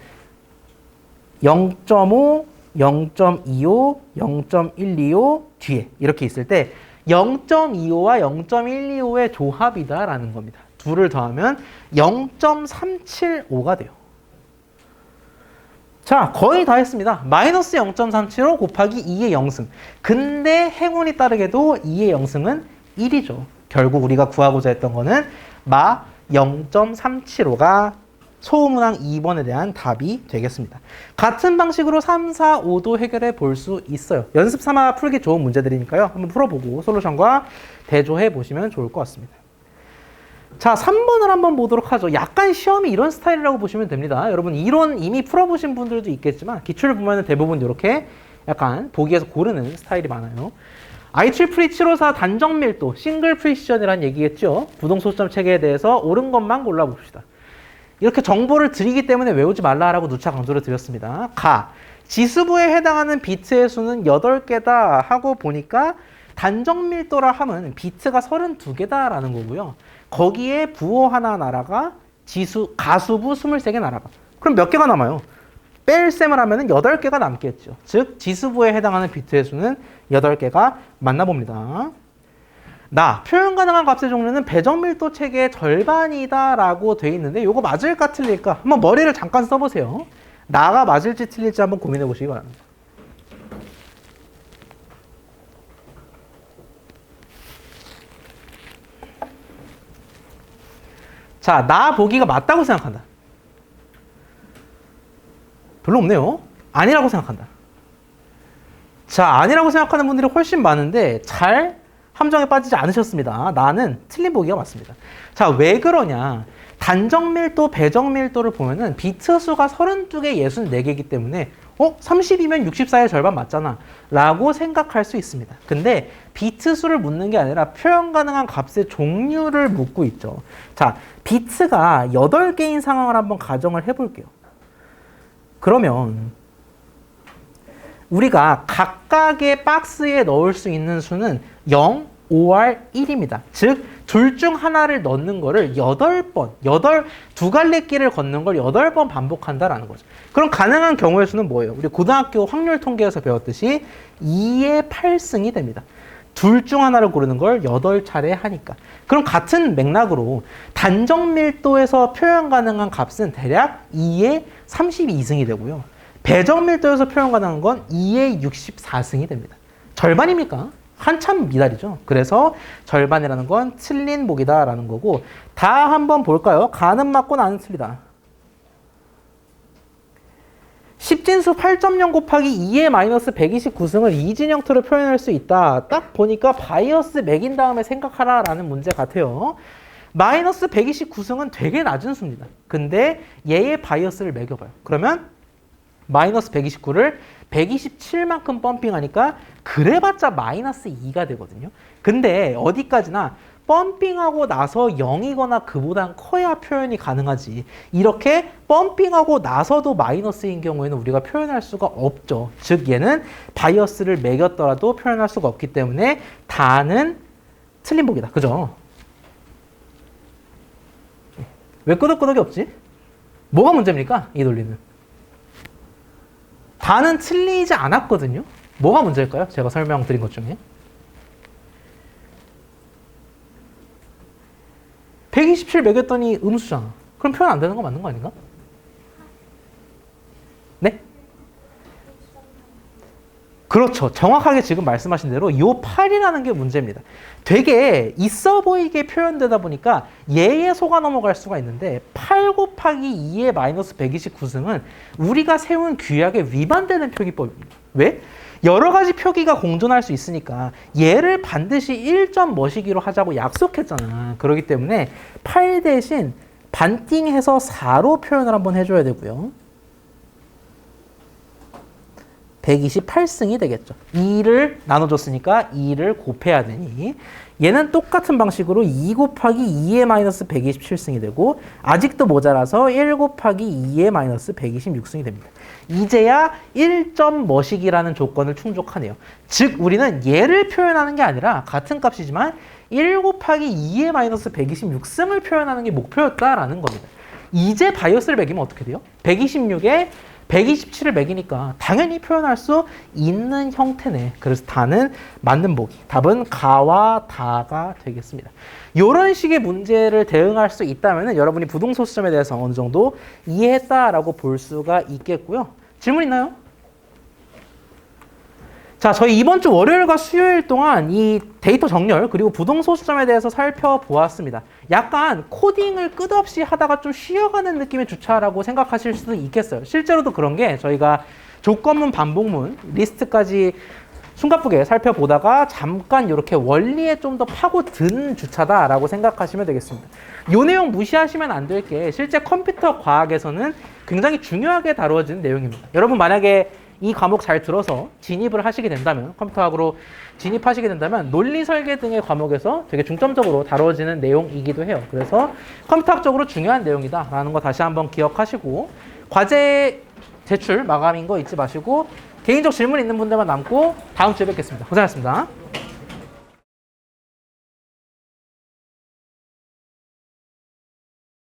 0.5 0.25, 0.125 뒤에 이렇게 있을 때 0.25와 0.125의 조합이다라는 겁니다. 둘을 더하면 0.375가 돼요. 자, 거의 다 했습니다. 마이너스 0.375 곱하기 2의 0승. 근데 행운이 따르게도 2의 0승은 1이죠. 결국 우리가 구하고자 했던 거는 마 0.375가 소문항 2번에 대한 답이 되겠습니다. 같은 방식으로 3, 4, 5도 해결해 볼 수 있어요. 연습 삼아 풀기 좋은 문제들이니까요. 한번 풀어보고 솔루션과 대조해 보시면 좋을 것 같습니다. 자, 3번을 한번 보도록 하죠. 약간 시험이 이런 스타일이라고 보시면 됩니다. 여러분 이론 이미 풀어보신 분들도 있겠지만 기출을 보면 대부분 이렇게 약간 보기에서 고르는 스타일이 많아요. IEEE 754 단정 밀도, 싱글 프리시전이라는 얘기겠죠. 부동소수점 체계에 대해서 옳은 것만 골라봅시다. 이렇게 정보를 드리기 때문에 외우지 말라라고 누차 강조를 드렸습니다. 지수부에 해당하는 비트의 수는 8개다 하고 보니까 단정 밀도라 함은 비트가 32개다라는 거고요. 거기에 부호 하나 날아가 가수부 23개 날아가. 그럼 몇 개가 남아요? 뺄셈을 하면 8개가 남겠죠. 즉 지수부에 해당하는 비트의 수는 8개가 맞나 봅니다. 표현 가능한 값의 종류는 배정 밀도 체계의 절반이다라고 돼 있는데 이거 맞을까 틀릴까? 한번 머리를 잠깐 써보세요. 나가 맞을지 틀릴지 한번 고민해 보시기 바랍니다. 자, 나 보기가 맞다고 생각한다. 별로 없네요. 아니라고 생각한다. 자, 아니라고 생각하는 분들이 훨씬 많은데 잘 함정에 빠지지 않으셨습니다. 나는 틀린 보기가 맞습니다. 자, 왜 그러냐? 단정 밀도, 배정 밀도를 보면은 비트 수가 32개, 64개이기 때문에 30이면 64의 절반 맞잖아 라고 생각할 수 있습니다. 근데 비트 수를 묻는 게 아니라 표현 가능한 값의 종류를 묻고 있죠. 자, 비트가 8개인 상황을 한번 가정을 해볼게요. 그러면 우리가 각각의 박스에 넣을 수 있는 수는 0, 5R, 1입니다. 즉, 둘 중 하나를 넣는 거를 8번, 두 갈래길을 걷는 걸 8번 반복한다라는 거죠. 그럼 가능한 경우의 수는 뭐예요? 우리 고등학교 확률 통계에서 배웠듯이 2의 8승이 됩니다. 둘 중 하나를 고르는 걸 8차례 하니까. 그럼 같은 맥락으로 단정 밀도에서 표현 가능한 값은 대략 2의 32승이 되고요. 배정 밀도에서 표현 가능한 건 2의 64승이 됩니다. 절반입니까? 한참 미달이죠. 그래서 절반이라는 건 틀린 보기다라는 거고, 다 한번 볼까요? 가는 맞고 나는 틀리다. 10진수 8.0 곱하기 2의 마이너스 129승을 이진 형태로 표현할 수 있다. 딱 보니까 바이어스 매긴 다음에 생각하라라는 문제 같아요. 마이너스 129승은 되게 낮은 수입니다. 근데 얘의 바이어스를 매겨봐요. 그러면 마이너스 129를 127만큼 펌핑하니까 그래봤자 마이너스 2가 되거든요. 근데 어디까지나 펌핑하고 나서 0이거나 그보단 커야 표현이 가능하지. 이렇게 펌핑하고 나서도 마이너스인 경우에는 우리가 표현할 수가 없죠. 즉 얘는 바이어스를 매겼더라도 표현할 수가 없기 때문에 다는 틀린 보기다. 그죠? 왜 끄덕끄덕이 없지? 뭐가 문제입니까? 이 논리는. 다는 틀리지 않았거든요. 뭐가 문제일까요? 제가 설명드린 것 중에. 127 매겼더니 음수잖아. 그럼 표현 안 되는 거 맞는 거 아닌가? 네? 그렇죠. 정확하게 지금 말씀하신 대로 이 8이라는 게 문제입니다. 되게 있어 보이게 표현되다 보니까 얘에 속아 넘어갈 수가 있는데 8 곱하기 2의 마이너스 129승은 우리가 세운 규약에 위반되는 표기법입니다. 왜? 여러 가지 표기가 공존할 수 있으니까 얘를 반드시 1점 머시기로 하자고 약속했잖아. 그렇기 때문에 8 대신 반띵해서 4로 표현을 한번 해줘야 되고요. 128승이 되겠죠. 2를 나눠줬으니까 2를 곱해야 되니 얘는 똑같은 방식으로 2 곱하기 2의 마이너스 127승이 되고 아직도 모자라서 1 곱하기 2의 마이너스 126승이 됩니다. 이제야 1점 머시기라는 조건을 충족하네요. 즉 우리는 얘를 표현하는 게 아니라 같은 값이지만 1 곱하기 2의 마이너스 126승을 표현하는 게 목표였다라는 겁니다. 이제 바이어스를 매기면 어떻게 돼요? 126에 127을 매기니까 당연히 표현할 수 있는 형태네. 그래서 다는 맞는 보기. 답은 가와 다가 되겠습니다. 이런 식의 문제를 대응할 수 있다면 여러분이 부동소 시점에 대해서 어느 정도 이해했다라고 볼 수가 있겠고요. 질문 있나요? 자, 저희 이번 주 월요일과 수요일 동안 이 데이터 정렬 그리고 부동소 시점에 대해서 살펴보았습니다. 약간 코딩을 끝없이 하다가 좀 쉬어가는 느낌의 주차라고 생각하실 수도 있겠어요. 실제로도 그런 게 저희가 조건문, 반복문, 리스트까지 숨가쁘게 살펴보다가 잠깐 이렇게 원리에 좀 더 파고든 주차다라고 생각하시면 되겠습니다. 이 내용 무시하시면 안 될 게 실제 컴퓨터 과학에서는 굉장히 중요하게 다루어지는 내용입니다. 여러분 만약에 이 과목 잘 들어서 진입을 하시게 된다면, 컴퓨터학으로 진입하시게 된다면 논리 설계 등의 과목에서 되게 중점적으로 다뤄지는 내용이기도 해요. 그래서 컴퓨터학적으로 중요한 내용이다라는 거 다시 한번 기억하시고, 과제 제출 마감인 거 잊지 마시고 개인적 질문 있는 분들만 남고 다음 주에 뵙겠습니다. 고생하셨습니다.